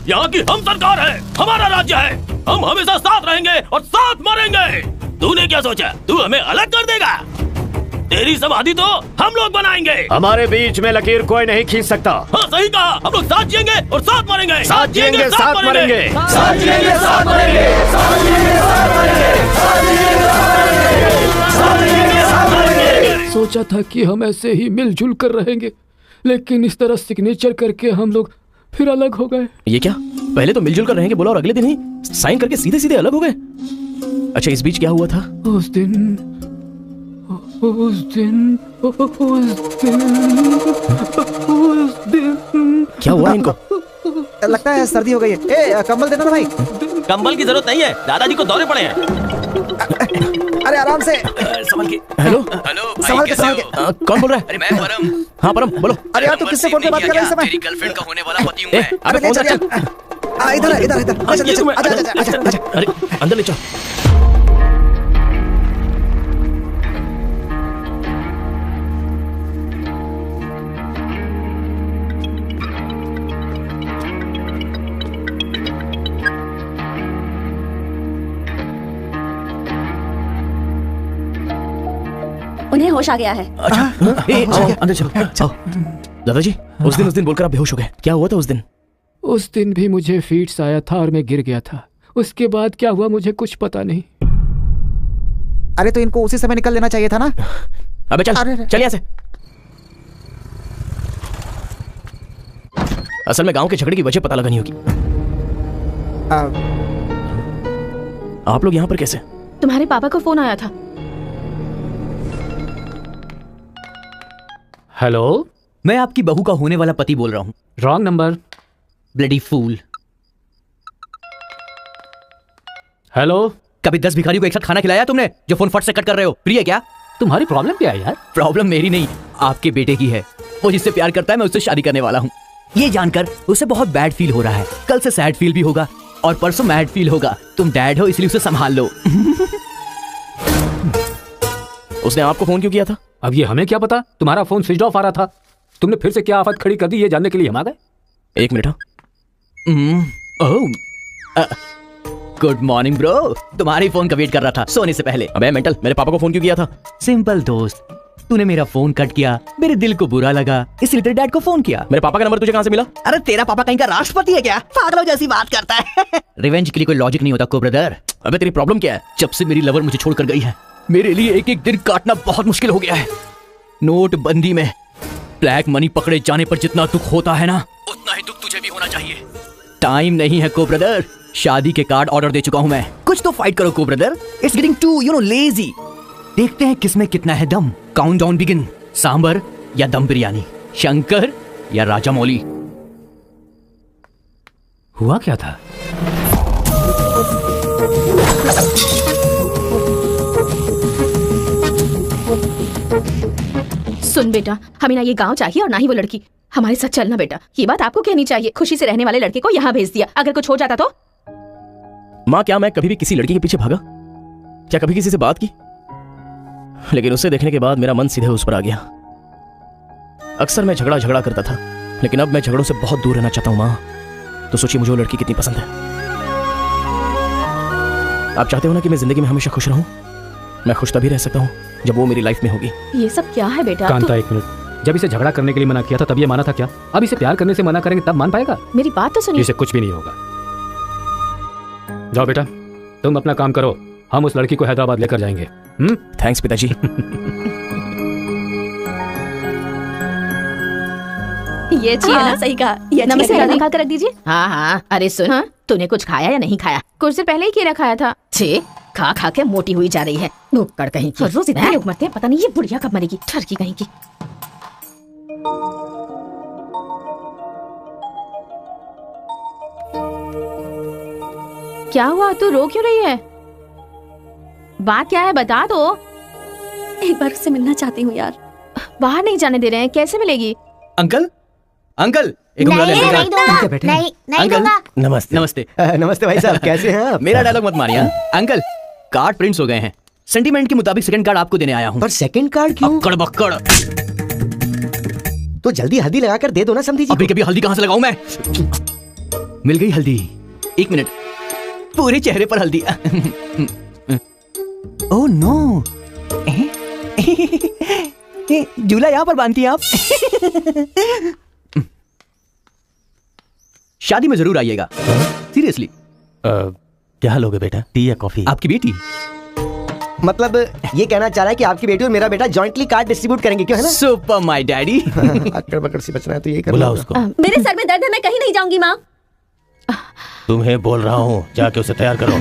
यहाँ की हम सरकार है, हमारा राज्य है। हम हमेशा साथ रहेंगे और साथ मरेंगे। तूने क्या सोचा तू हमें अलग कर देगा? तेरी समाधि तो हम लोग बनाएंगे। हमारे बीच में लकीर कोई नहीं खींच सकता। हाँ सही कहा, हम लोग साथ जिएंगे और साथ मरेंगे। साथ जिएंगे, साथ मरेंगे। साथ जिएंगे, साथ मरेंगे। साथ जिएंगे, साथ मरेंगे। साथ जिएंगे, साथ मरेंगे। साथ जिएंगे, साथ मरेंगे। सोचा था कि हम ऐसे ही मिलजुल कर रहेंगे, लेकिन इस तरह सिग्नेचर करके हम लोग फिर अलग हो गए। ये क्या? पहले तो मिलजुल कर रहेंगे बोला और अगले दिन ही साइन करके सीधे सीधे अलग हो गए। अच्छा, इस बीच क्या हुआ था? उस दिन क्या हुआ इनको? लगता है सर्दी हो गई है। ए, कंबल देना ना भाई। कंबल की जरूरत नहीं है, दादाजी को दौरे पड़े हैं। अरे आराम से। संभल के। हेलो हेलो संभल के, संभल के। कौन बोल रहा है? अरे मैं परम। हाँ परम बोलो। अरे यार, तू किससे फोन पे बात कर रहा है इस समय? तेरी गर्लफ्रेंड का होने वाला पति हूँ मैं। अबे फोन रख चल। इधर है, इधर इधर। अच्छा, अच्छा, अच्छा, अच्छा, अच्छा। अरे अंदर ले चल। उन्हें होश आ गया है। अच्छा, आओ अंदर चलो। आओ। दादाजी, उस दिन बोलकर आप बेहोश हो गए। क्या हुआ था उस दिन? उस दिन भी मुझे फीट्स आया था और मैं गिर गया था। उसके बाद क्या हुआ मुझे कुछ पता नहीं। अरे तो इनको उसी समय निकल लेना चाहिए था ना। अबे चल, चल यहाँ से। असल में गांव के झगड़े की वजह पता लगानी होगी। आप लोग यहाँ पर कैसे? तुम्हारे पापा को फोन आया था। हेलो, मैं आपकी बहू का होने वाला पति बोल रहा हूँ। Wrong number. Bloody fool. Hello, कभी 10 भिखारी को एक साथ खाना खिलाया तुमने जो फोन फट से कट कर रहे हो? प्रिय क्या? तुम्हारी प्रॉब्लम क्या है यार? प्रॉब्लम मेरी नहीं, आपके बेटे की है। वो जिससे प्यार करता है मैं उससे शादी करने वाला हूँ। ये जानकर उसे बहुत बैड फील हो रहा है। कल से सैड फील भी होगा और परसों मैड फील होगा। तुम डैड हो इसलिए उसे संभाल लो। उसने आपको फोन क्यों किया था? अब ये हमें क्या पता? तुम्हारा फोन स्विच ऑफ आ रहा था। तुमने फिर से क्या आफत खड़ी कर दी ये जानने के लिए हम आ गए। एक मिनट। Good morning bro. तुम्हारी फोन का वेट कर रहा था सोने से पहले। अबे मेंटल, मेरे पापा को फोन क्यों किया था? सिंपल दोस्त, तूने मेरा फोन कट किया, मेरे दिल को बुरा लगा, इसलिए तेरे डैड को फोन किया। मेरे पापा का नंबर तुझे कहाँ से मिला? अरे तेरा पापा कहीं का राष्ट्रपति है क्या? पागलों जैसी बात करता है। रिवेंज के लिए कोई लॉजिक नहीं होता को ब्रदर। अबे तेरी प्रॉब्लम क्या है? जब से मेरी लवर मुझे छोड़कर गई है, मेरे लिए एक एक दिन काटना बहुत मुश्किल हो गया है। नोटबंदी में ब्लैक मनी पकड़े जाने पर जितना दुख होता है ना, उतना ही दुख तुझे भी होना चाहिए। टाइम नहीं है को ब्रदर। शादी के कार्ड ऑर्डर दे चुका हूं मैं। कुछ तो फाइट करो को brother. It's getting too lazy. देखते हैं किसमें कितना है दम। Count down begin. सांबर या दम बिरयानी, शंकर या राजा मौली। हुआ क्या था? सुन बेटा, हमें ना ये गांव चाहिए और ना ही वो लड़की। हमारे साथ चलना बेटा। ये बात आपको कहनी चाहिए। खुशी से रहने वाले लड़के को यहाँ भेज दिया, अगर कुछ हो जाता तो? माँ, क्या मैं कभी भी किसी लड़की के पीछे भागा? क्या कभी किसी से बात की? लेकिन उसे देखने के बाद मेरा मन सीधे उस पर आ गया। अक्सर मैं झगड़ा करता था, लेकिन अब मैं झगड़ों से बहुत दूर रहना चाहता हूँ माँ। तो सोचिए मुझे वो लड़की कितनी पसंद है। आप चाहते हो ना कि मैं जिंदगी में हमेशा खुश रहूं? मैं खुश तभी रह सकता हूँ जब वो मेरी लाइफ में होगी। ये सब क्या है बेटा? कांता, एक मिनट। जब इसे झगड़ा करने के लिए मना किया था तब ये माना था क्या? अब इसे प्यार करने से मना करेंगे तब मान पाएगा? मेरी बात तो सुनिए। इसे कुछ भी नहीं होगा। जाओ बेटा, तुम अपना काम करो, हम उस लड़की को हैदराबाद लेकर जाएंगे। थैंक्स पिताजी। ये अच्छी है ना? सही कहा। ये अच्छी नमस्ते है। दादी, खा कर रख दीजिए। हाँ हाँ, अरे सुन, हाँ? तूने कुछ खाया या नहीं खाया? कुछ देर पहले ही केला खाया था। छे, खा खा के मोटी हुई जा रही है, भूखड़ कहीं की। हर रोज इतने लोग मरते हैं, पता नहीं ये बुढ़िया कब मरेगी, ठरकी कहीं की। क्या हुआ? तू रो क्यों रही है? बात क्या है, बता दो। एक बार उससे मिलना चाहती हूँ यार। बाहर नहीं जाने दे रहे हैं, कैसे मिलेगी? अंकल, अंकल, एक नहीं, नहीं दूंगा, नहीं दूंगा। नमस्ते। नमस्ते। नमस्ते भाई साहब, कैसे हैं आप? मेरा डायलॉग मत मारिए। अंकल, कार्ड प्रिंट्स हो गए हैं। सेंटीमेंट के मुताबिक सेकंड कार्ड आपको देने आया हूँ। पर सेकंड कार्ड क्यों? अक्कड़ बक्कड़। तो जल्दी हल्दी लगाकर दे दो ना समधी जी। अभी कभी हल्दी कहाँ से लगाऊं मैं? मिल गई हल्दी। एक मिनट, पूरे चेहरे पर हल्दी। ओह नो, झूला यहाँ पर बांधती हैं आप। शादी में जरूर आइएगा, सीरियसली। क्या लोगे बेटा, टी या कॉफी? आपकी बेटी मतलब ये कहना चाह रहा है कि आपकी बेटी और मेरा बेटा जॉइंटली कार्ड डिस्ट्रीब्यूट करेंगे, क्यों है ना? Super my daddy. अक्कड़ बकड़ सी बचना है तो यही कर बुला लो। उसको। मेरे सर में दर्द है, मैं कहीं नहीं जाऊंगी माँ। तुम्हें बोल रहा हूँ, जाके उसे तैयार करो।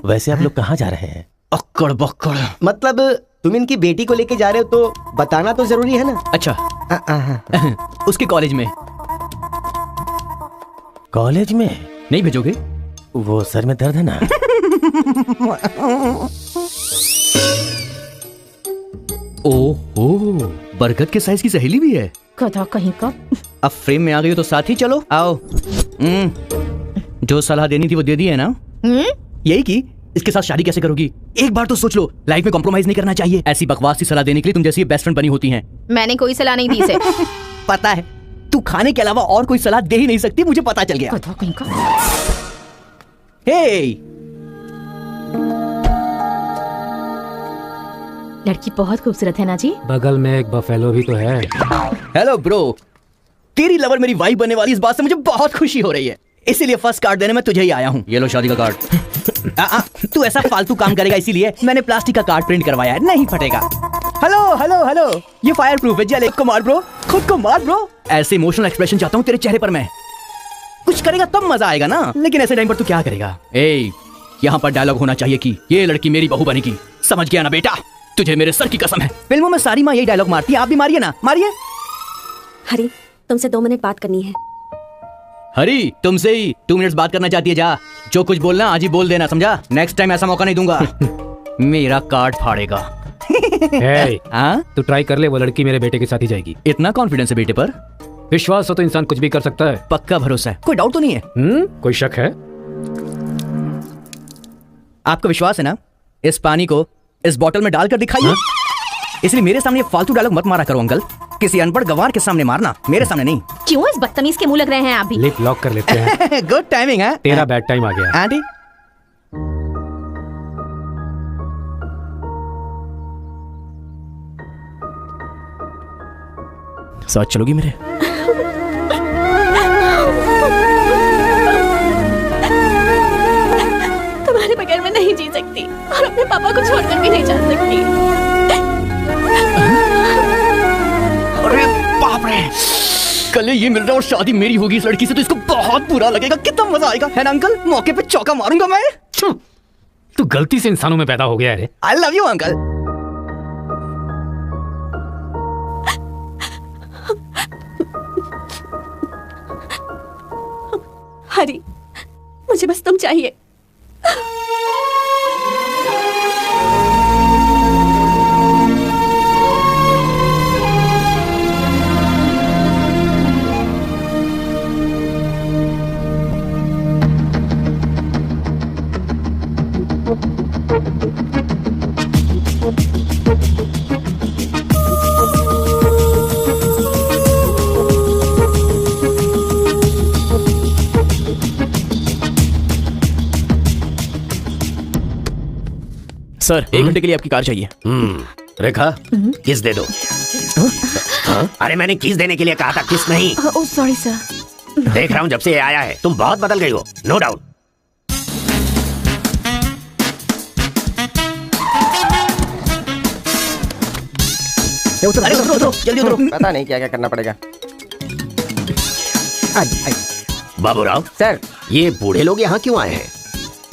वैसे आप लोग कहाँ जा रहे हैं? अक्कड़ बक्कड़। मतलब तुम इनकी बेटी को लेके जा रहे हो तो बताना तो जरूरी है ना? अच्छा, उसके कॉलेज में। कॉलेज में नहीं भेजोगे? वो सर में दर्द है ना। ओहो, बरगद के साइज की सहेली भी है। गधा कहीं का। अब फ्रेम में आ गई हो तो साथ ही चलो। आओ। जो सलाह देनी थी वो दे दी है ना? यही की इसके साथ शादी कैसे करोगी? एक बार तो सोच लो, लाइफ में कॉम्प्रोमाइज नहीं करना चाहिए। ऐसी बकवास सी सलाह देने के लिए तुम जैसी बेस्ट फ्रेंड बनी होती हैं। मैंने कोई सलाह नहीं दी इसे। पता है, तू खाने के अलावा और कोई सलाह दे ही नहीं सकती, मुझे पता चल गया। गधा कहीं का। हे, लड़की बहुत खूबसूरत है ना जी? बगल में एक बफेलो भी तो है। हेलो ब्रो, तेरी लवर मेरी वाइफ बनने वाली इस बात से मुझे बहुत खुशी हो रही है, इसीलिए फर्स्ट कार्ड देने में तुझे ही आया हूँ। ये लो शादी का कार्ड। तू ऐसा फालतू काम करेगा इसीलिए मैंने प्लास्टिक का कार्ड प्रिंट करवाया है, नहीं फटेगा। हेलो हेलो हेलो, ये फायर प्रूफ है। जले को मार ब्रो, खुद को मार ब्रो। ऐसे इमोशनल एक्सप्रेशन चाहता हूँ तेरे चेहरे पर मैं। कुछ करेगा तब मजा आएगा ना, लेकिन ऐसे टाइम पर तू क्या करेगा? ए, यहाँ पर डायलॉग होना चाहिए कि ये लड़की मेरी बहू बनेगी। समझ गया ना बेटा? तुझे मेरे सर की कसम है, फिल्मों में सारी माँ यही डायलॉग मारती है, आप भी मारिए ना, मारिए। हरी, तुमसे 2 मिनट बात करनी है। हरी, तुमसे ही 2 मिनट बात करना चाहती है। जा, जो कुछ बोलना आज ही बोल देना, समझा? नेक्स्ट टाइम ऐसा मौका नहीं दूंगा। मेरा कार्ड फाड़ेगा। तू ट्राई कर ले, वो लड़की मेरे बेटे के साथ ही जाएगी। इतना कॉन्फिडेंस है बेटे पर? विश्वास हो तो इंसान कुछ भी कर सकता है। पक्का भरोसा है, कोई डाउट तो नहीं है? कोई शक है? आपको विश्वास है ना? इस पानी को इस बोतल में डालकर दिखाइए। इसलिए मेरे सामने फालतू डायलॉग मत मारा करो अंकल, किसी अनपढ़ गवार के सामने मारना, मेरे सामने नहीं। क्यों इस बदतमीज के मुंह लग रहे हैं आप भी? लिप लॉक कर लेते हैं। गुड टाइमिंग है। तेरा बैड टाइम आ गया आंटी। साथ चलोगी मेरे? तुम्हारे बगैर मैं नहीं जी सकती और अपने पापा को छोड़कर भी नहीं जा सकती। अरे बाप रे, कल ये मिल रहा और शादी मेरी होगी इस लड़की से, तो इसको बहुत बुरा लगेगा। कितना मजा आएगा, है ना अंकल? मौके पे चौका मारूंगा मैं। तू गलती से इंसानों में पैदा हो गया है। I love you uncle. Hari, मुझे बस तुम चाहिए। सर 1 घंटे के लिए आपकी कार चाहिए। रेखा किस दे दो। हाँ? अरे मैंने किस देने के लिए कहा था, किस नहीं। Oh sorry sir. देख रहा हूँ जब से ये आया है तुम बहुत बदल गई हो, नो डाउट। अरे उतरो, जल्दी उतरो। पता नहीं क्या क्या करना पड़ेगा। बाबूराव सर, ये बूढ़े लोग यहाँ क्यों आए हैं?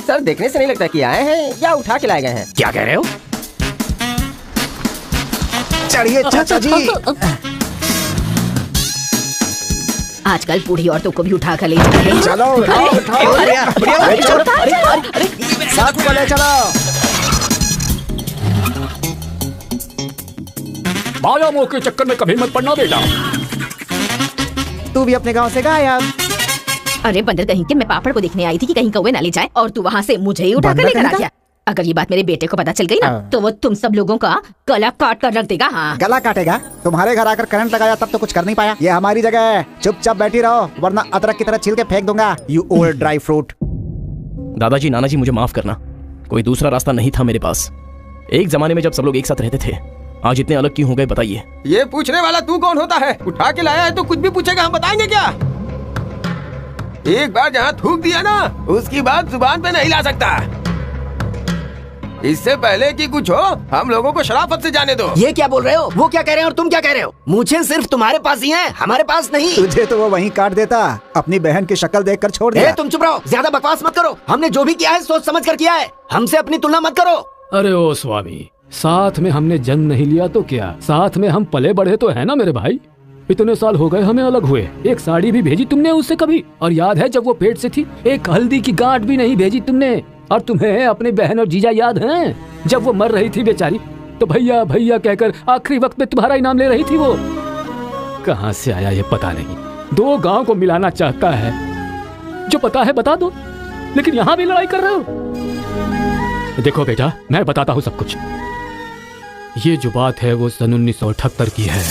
सर देखने से नहीं लगता कि आए हैं या उठा के लाए गए हैं। क्या कह रहे हो? चढ़िए चाचा जी। आजकल बूढ़ी औरतों को भी उठा कर ले जा रहे हैं। चलो साथ में ले चलो। माया मोह के चक्कर में कभी मत पड़ना बेटा। तू भी अपने गांव से गायब। अरे बंदर कहीं के, मैं पापड़ को देखने आई थी कि कहीं कौवे ना ले जाए और तू वहाँ से मुझे ही उठा कर लेकर आ गया। अगर ये बात मेरे बेटे को पता चल गई ना तो वो तुम सब लोगों का गला काट कर रख देगा। हाँ गला काटेगा? तुम्हारे घर आकर करंट लगाया तब तो कुछ कर नहीं पाया। ये हमारी जगह है, चुपचाप बैठी रहो वरना अदरक की तरह छील के फेंक दूंगा। You old dry fruit. दादाजी, नानाजी, मुझे माफ करना, कोई दूसरा रास्ता नहीं था मेरे पास। एक जमाने में जब सब लोग एक साथ रहते थे, आज इतने अलग क्यों हो गए बताइए? ये पूछने वाला तू कौन होता है? उठा के लाया है तो कुछ भी पूछेगा, हम बताएंगे क्या? एक बार जहाँ थूक दिया ना उसकी बात जुबान पे नहीं ला सकता। इससे पहले कि कुछ हो हम लोगों को शराफत से जाने दो। ये क्या बोल रहे हो? वो क्या कह रहे हैं और तुम क्या कह रहे हो? मुझे सिर्फ तुम्हारे पास ही है, हमारे पास नहीं। तुझे तो वो वहीं काट देता, अपनी बहन की शक्ल देखकर छोड़ दिया। तुम चुप रहो, ज्यादा बकवास मत करो। हमने जो भी किया है सोच समझ कर किया है, हमसे अपनी तुलना मत करो। अरे ओ स्वामी, साथ में हमने जन्म नहीं लिया तो क्या, साथ में हम पले बढ़े तो है ना मेरे भाई। इतने साल हो गए हमें अलग हुए, एक साड़ी भी भेजी तुमने उससे कभी? और याद है जब वो पेट से थी, एक हल्दी की गांठ भी नहीं भेजी तुमने। और तुम्हें अपने बहन और जीजा याद हैं? जब वो मर रही थी बेचारी तो भैया भैया कहकर आखिरी वक्त में तुम्हारा इनाम ले रही थी। वो कहाँ से आया ये पता नहीं। 2 गांव को मिलाना चाहता है, जो पता है बता दो, लेकिन यहाँ भी लड़ाई कर रहे हो। देखो बेटा, मैं बताता हूँ सब कुछ। ये जो बात है वो सन 1978 की है।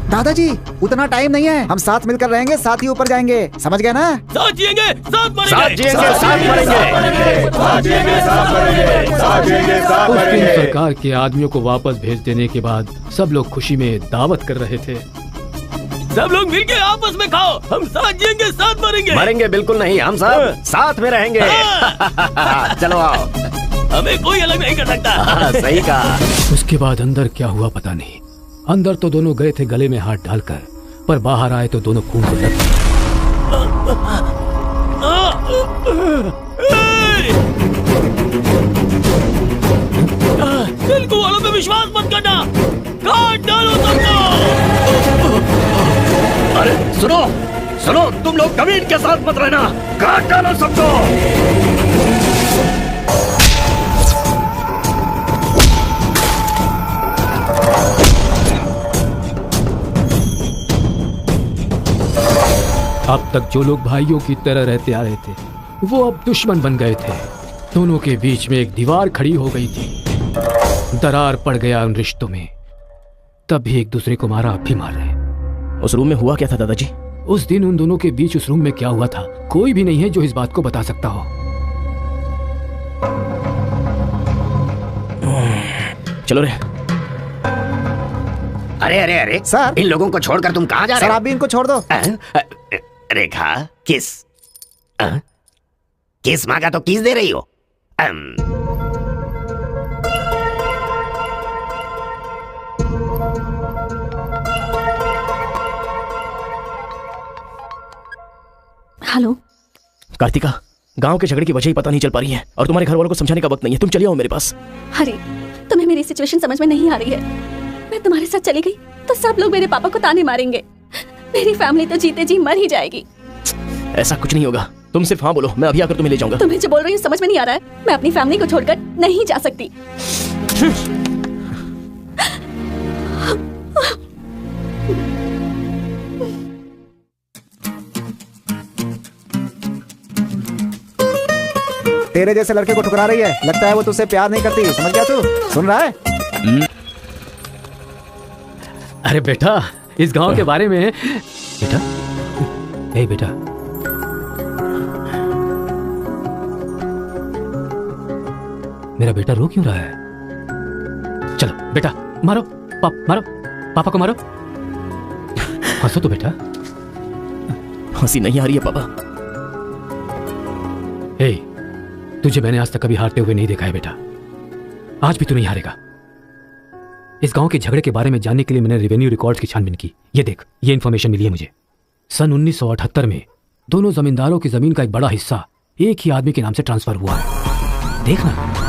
दादाजी उतना टाइम नहीं है, हम साथ मिलकर रहेंगे, साथ ही ऊपर जाएंगे, समझ गए ना? साथ जिएंगे, साथ मरेंगे, साथ जिएंगे, साथ मरेंगे। उस दिन सरकार के आदमियों को वापस भेज देने के बाद सब लोग खुशी में दावत कर रहे थे। सब लोग मिलके आपस में खाओ, हम साथ जिएंगे, साथ मरेंगे। मरेंगे बिल्कुल नहीं, हम सब साथ में रहेंगे। चलो आओ, हमें कोई अलग नहीं कर सकता। सही कहा। उसके बाद अंदर क्या हुआ पता नहीं। अंदर तो दोनों गए थे गले में हाथ डालकर, पर बाहर आए तो दोनों खून से लग गए। तेलुगु वालों पे विश्वास मत करना, काट डालो सबको। अरे सुनो सुनो, तुम लोग कभी इनके साथ मत रहना, काट डालो सबको। अब तक जो लोग भाइयों की तरह रहते आ रहे थे वो अब दुश्मन बन गए थे। दोनों के बीच में एक दीवार खड़ी हो गई थी। दरार पड़ गया उन रिश्तों में। तब भी एक दूसरे को मारा, अब भी मार रहे। उस रूम में हुआ क्या था दादाजी? उस दिन उन दोनों के बीच उस रूम में क्या हुआ था कोई भी नहीं है जो इस बात को बता सकता हो। चलो रे। अरे अरे अरे सर, इन लोगों को छोड़कर तुम कहाँ जा रहे सर हो? आप भी इनको छोड़ दो। रेखा किस किस मांगा तो किस दे रही हो? हेलो कार्तिका, गांव के झगड़े की वजह ही पता नहीं चल पा रही है और तुम्हारे घर वालों को समझाने का वक्त नहीं है। तुम चले आओ मेरे पास। अरे तुम्हें मेरी सिचुएशन समझ में नहीं आ रही है। मैं तुम्हारे साथ चली गई तो सब लोग मेरे पापा को ताने मारेंगे। मेरी फैमिली तो जीते जी मर ही जाएगी। ऐसा कुछ नहीं होगा, तुम सिर्फ हाँ बोलो, मैं अभी आकर तुम्हें ले जाऊंगा। तुम्हें जो बोल रही हूँ समझ में नहीं आ रहा है। मैं अपनी फैमिली को छोड़कर नहीं जा सकती। तेरे जैसे लड़के को ठुकरा रही है, लगता है वो तुझसे प्यार नहीं करती। समझ गया तू? सुन रहा है? अरे बेटा, इस गांव के बारे में बेटा, ए बेटा, मेरा बेटा रो क्यों रहा है? चलो बेटा, मारो मारो, पापा को मारो। हंसो तो बेटा। हंसी नहीं आ रही है पापा। हे, तुझे मैंने आज तक कभी हारते हुए नहीं देखा है बेटा। आज भी तू नहीं हारेगा। इस गांव के झगड़े के बारे में जानने के लिए मैंने रेवेन्यू रिकॉर्ड्स की छानबीन की। ये देख, ये इंफॉर्मेशन मिली है मुझे। सन 1978 में दोनों जमींदारों की जमीन का एक बड़ा हिस्सा एक ही आदमी के नाम से ट्रांसफर हुआ है। देखना।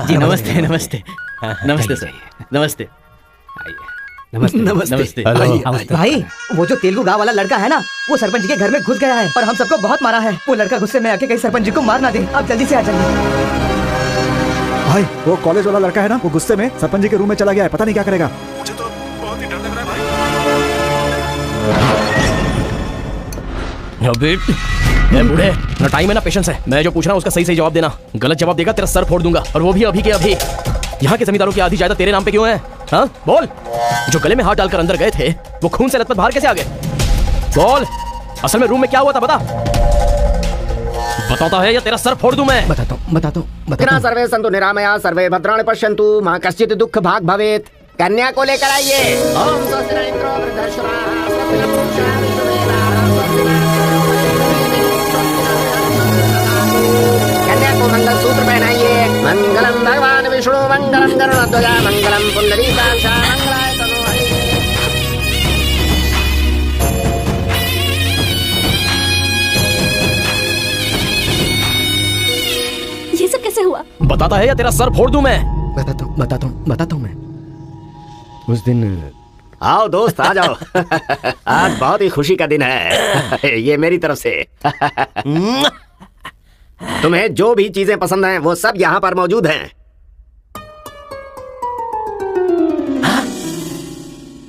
जी नमस्ते नमस्ते नमस्ते सर, नमस्ते नमस्ते नमस्ते। भाई वो जो तेलुगु गाँव वाला लड़का है ना, वो सरपंच जी के घर में घुस गया है और हम सबको बहुत मारा है। वो लड़का गुस्से में आके कहीं सरपंच जी को मार ना दे। आप जल्दी से आ जाइए। भाई वो कॉलेज वाला लड़का है ना, वो गुस्से में सरपंच जी के रूम में चला गया है। पता नहीं क्या करेगा। मुझे तो बहुत ही डर लग रहा है भाई। बूढ़े, ना टाइम है ना पेशेंस है। मैं जो पूछ रहा हूँ उसका सही सही जवाब देना। गलत जवाब देगा तेरा सर फोड़ दूंगा, और वो भी अभी के अभी। यहाँ के जमींदारों की आधी जायदाद तेरे नाम पे क्यों है? हाँ बोल। जो गले में हाथ डालकर अंदर गए थे वो खून से लथपथ बाहर कैसे आ गए? बोल, असल में रूम में क्या हुआ था बता। बताता है या तेरा सर फोड़ दूं मैं? बताता हूँ। सर्वे संतु निरामया सर्वे भद्राणि पश्यन्तु मां कश्चित् दुःख भाग भवेत्। कन्या को लेकर आइए। ओम स्वस्ति न इंद्रो वृद्धश्रवाः स्वस्ति न पूषा विश्ववेदाः स्वस्ति न कन्या को मंगल सूत्र पहनाइए। मंगलम भगवान विष्णु मंगलम गरुड़ध्वज मंगलम पुंडरीकाक्ष मंगलाय तनो हरि। ये सब कैसे हुआ? बताता है या तेरा सर फोड़ दूं मैं? बताता हूँ मैं। उस दिन आओ दोस्त आ जाओ। आज बहुत ही खुशी का दिन है। ये मेरी तरफ से। तुम्हें जो भी चीजें पसंद हैं वो सब यहाँ पर मौजूद हैं।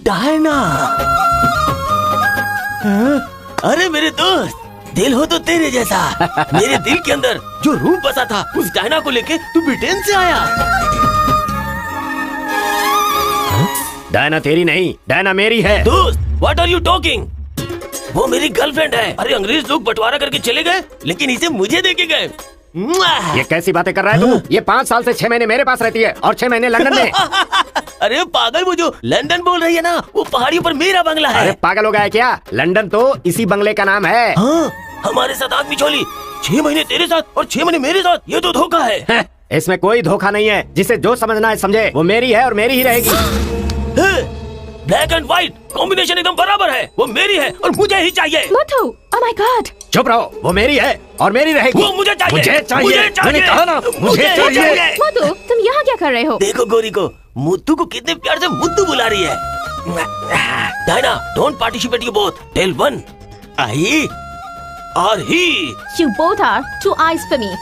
डायना, अरे मेरे दोस्त, दिल हो तो तेरे जैसा। मेरे दिल के अंदर जो रूह बसा था उस डायना को लेके तू ब्रिटेन से आया। डायना तेरी नहीं, डायना मेरी है। दोस्त, व्हाट आर यू टॉकिंग? वो मेरी गर्लफ्रेंड है। अरे अंग्रेज लोग बंटवारा करके चले गए, लेकिन इसे मुझे देके गए। ये कैसी बातें कर रहा है तू? ये 5 साल से 6 महीने मेरे पास रहती है और 6 महीने लंदन में। अरे पागल, वो जो लंदन बोल रही है ना, वो पहाड़ियों पर मेरा बंगला है। अरे पागल हो गया है क्या? लंदन तो इसी बंगले का नाम है। हाँ, हमारे साथ आग बिछोली। 6 महीने तेरे साथ और 6 महीने मेरे साथ। ये तो धोखा है। इसमें कोई धोखा नहीं है। जिसे जो समझना है समझे। वो मेरी है और मेरी ही रहेगी। ब्लैक एंड व्हाइट कॉम्बिनेशन एकदम बराबर है। वो मेरी है और मुझे ही चाहिए। मोटू, ओह माय गॉड। चुप रहो। वो मेरी है और मेरी रहेगी। वो मुझे चाहिए। मुझे चाहिए। मुझे चाहिए। मैंने कहा ना, मुझे चाहिए। मोटू, तुम यहाँ क्या कर रहे हो? देखो गोरी को, मुद्दू को कितने प्यार से मुद्दू बुला रही है। Diana, don't participate you both. Tell one, I or he. You both are two eyes for me.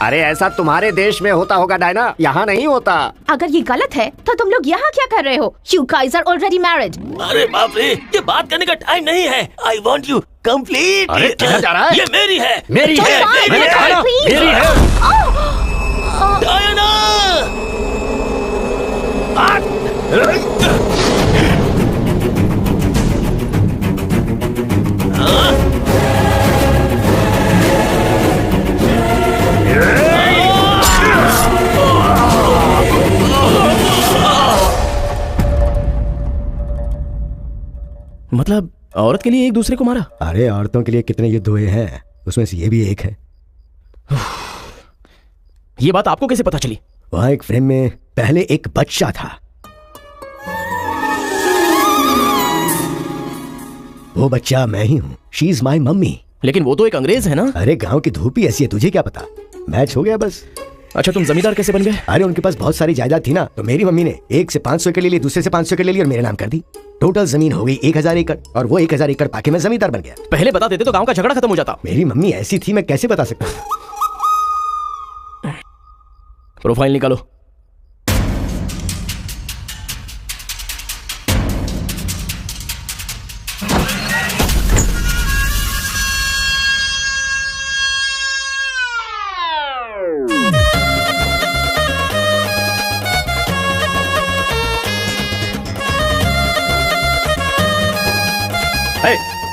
अरे ऐसा तुम्हारे देश में होता होगा डायना, यहाँ नहीं होता। अगर ये गलत है तो तुम लोग यहाँ क्या कर रहे हो? You guys are already married. अरे बाप रे, ये बात करने का टाइम नहीं है। I want you complete। अरे क्या जा रहा है? ये मेरी है। मेरी है। मैंने कहा ना, मेरी है। डायना, मतलब औरत के लिए एक दूसरे को मारा? अरे औरतों के लिए कितने युद्ध हुए हैं, उसमें से ये भी एक है। ये बात आपको कैसे पता चली? वहां एक फ्रेम में पहले एक बच्चा था। वो बच्चा मैं ही हूँ। She is my mummy. लेकिन वो तो एक अंग्रेज है ना? अरे गांव की धूप ही ऐसी है, तुझे क्या पता। मैच हो गया बस। अच्छा, तुम जमींदार कैसे बन गए? अरे उनके पास बहुत सारी जायदाद थी ना, तो मेरी मम्मी ने एक से 500 के ले ली, दूसरे से 500 के ले ली और मेरे नाम कर दी। टोटल जमीन हो गई 1000 एकड़, और वो 1000 एकड़ पाके मैं जमींदार बन गया। पहले बता देते तो गांव का झगड़ा खत्म हो जाता। मेरी मम्मी ऐसी थी, मैं कैसे बता सकता हूँ। प्रोफाइल निकालो।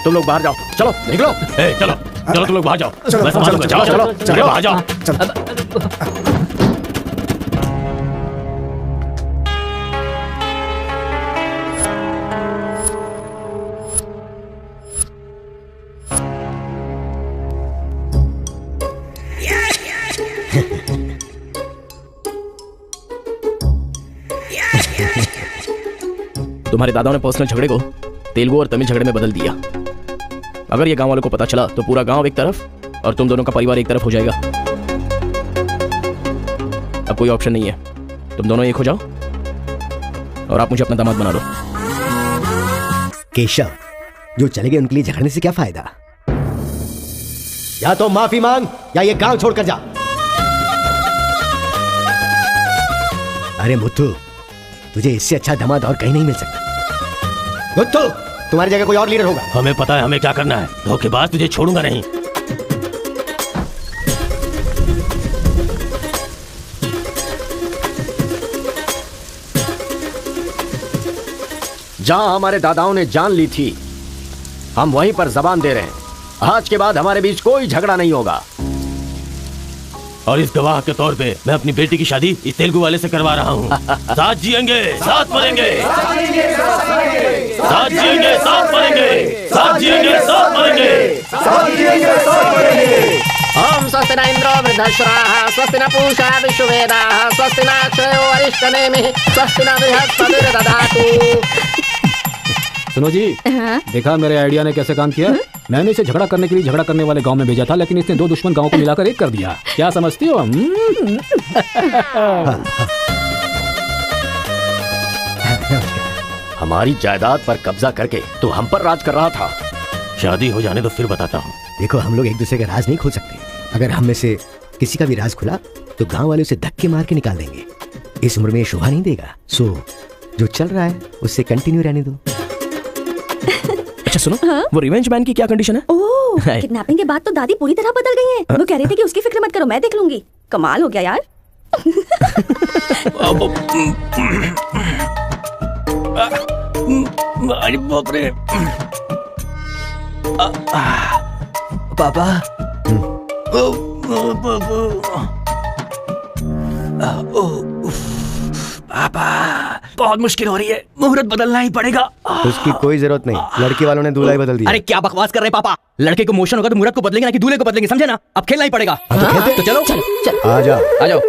तुम लोग बाहर जाओ, चलो निकलो। चलो चलो तुम लोग बाहर जाओ, मैं संभालूंगा। चलो चलो चलो बाहर जाओ। तुम्हारे दादाओं ने पर्सनल झगड़े को तेलुगु और तमिल झगड़े में बदल दिया। अगर ये गांव वालों को पता चला तो पूरा गांव एक तरफ और तुम दोनों का परिवार एक तरफ हो जाएगा। अब कोई ऑप्शन नहीं है, तुम दोनों एक हो जाओ और आप मुझे अपना दामाद बना लो। केशव, जो चले गए उनके लिए झगड़ने से क्या फायदा? या तो माफी मांग या ये गांव छोड़कर जा। अरे मुत्थू, तुझे इससे अच्छा दामाद और कहीं नहीं मिल सकता। मुत्थू, तुम्हारी जगह कोई और लीडर होगा। हमें पता है हमें क्या करना है। धोखेबाज तुझे छोड़ूंगा नहीं। जहां हमारे दादाओं ने जान ली थी, हम वहीं पर जबान दे रहे हैं। आज के बाद हमारे बीच कोई झगड़ा नहीं होगा। और इस गवाह के तौर पे मैं अपनी बेटी की शादी इस तेलुगु वाले से करवा रहा हूँ। साथ जिएंगे, साथ मरेंगे, साथ जिएंगे, साथ मरेंगे, साथ जिएंगे, साथ मरेंगे, साथ जिएंगे, साथ मरेंगे। ओम स्वस्ति न इंद्रो वृद्धश्रवाः स्वस्ति न पूषा विश्ववेदाः स्वस्ति न अक्षयो अरिष्टनेमिः स्वस्ति न बृहस्पतिर्दधातु। सुनो जी, देखा मेरे आइडिया ने कैसे काम किया? मैंने इसे झगड़ा करने के लिए झगड़ा करने वाले गांव में भेजा था, लेकिन इसने दो दुश्मन गांवों को मिलाकर एक कर दिया। क्या समझती हो? हमारी जायदाद पर कब्जा करके तू हम पर राज कर रहा था। शादी हो जाने तो फिर बताता हूँ। देखो, हम लोग एक दूसरे का राज नहीं खोल सकते। अगर हम में से किसी का भी राज खुला तो गांव वाले उसे धक्के मार के निकाल देंगे। इस उम्र में शोभा नहीं देगा। सो जो चल रहा है उससे कंटिन्यू रहने दो। अच्छा सुनो, वो रिवेंज मैन की क्या कंडीशन है? ओह, किडनैपिंग के बाद तो दादी पूरी तरह बदल गई है। वो कह रही थी कि उसकी फिक्र मत करो, मैं देख लूंगी। कमाल हो गया यार। अरे बाप रे। पापा, पापा बहुत मुश्किल हो रही है, मुहूर्त बदलना ही पड़ेगा। उसकी कोई जरूरत नहीं, लड़की वालों ने दूल्हा ही बदल दिया। अरे क्या बकवास कर रहे हैं पापा? लड़के को मोशन होगा तो मुहूर्त को बदलेंगे ना कि दूल्हे को बदलेंगे, समझे ना? अब खेलना ही पड़ेगा। तो चलो चलो आ जाओ, आ जाओ।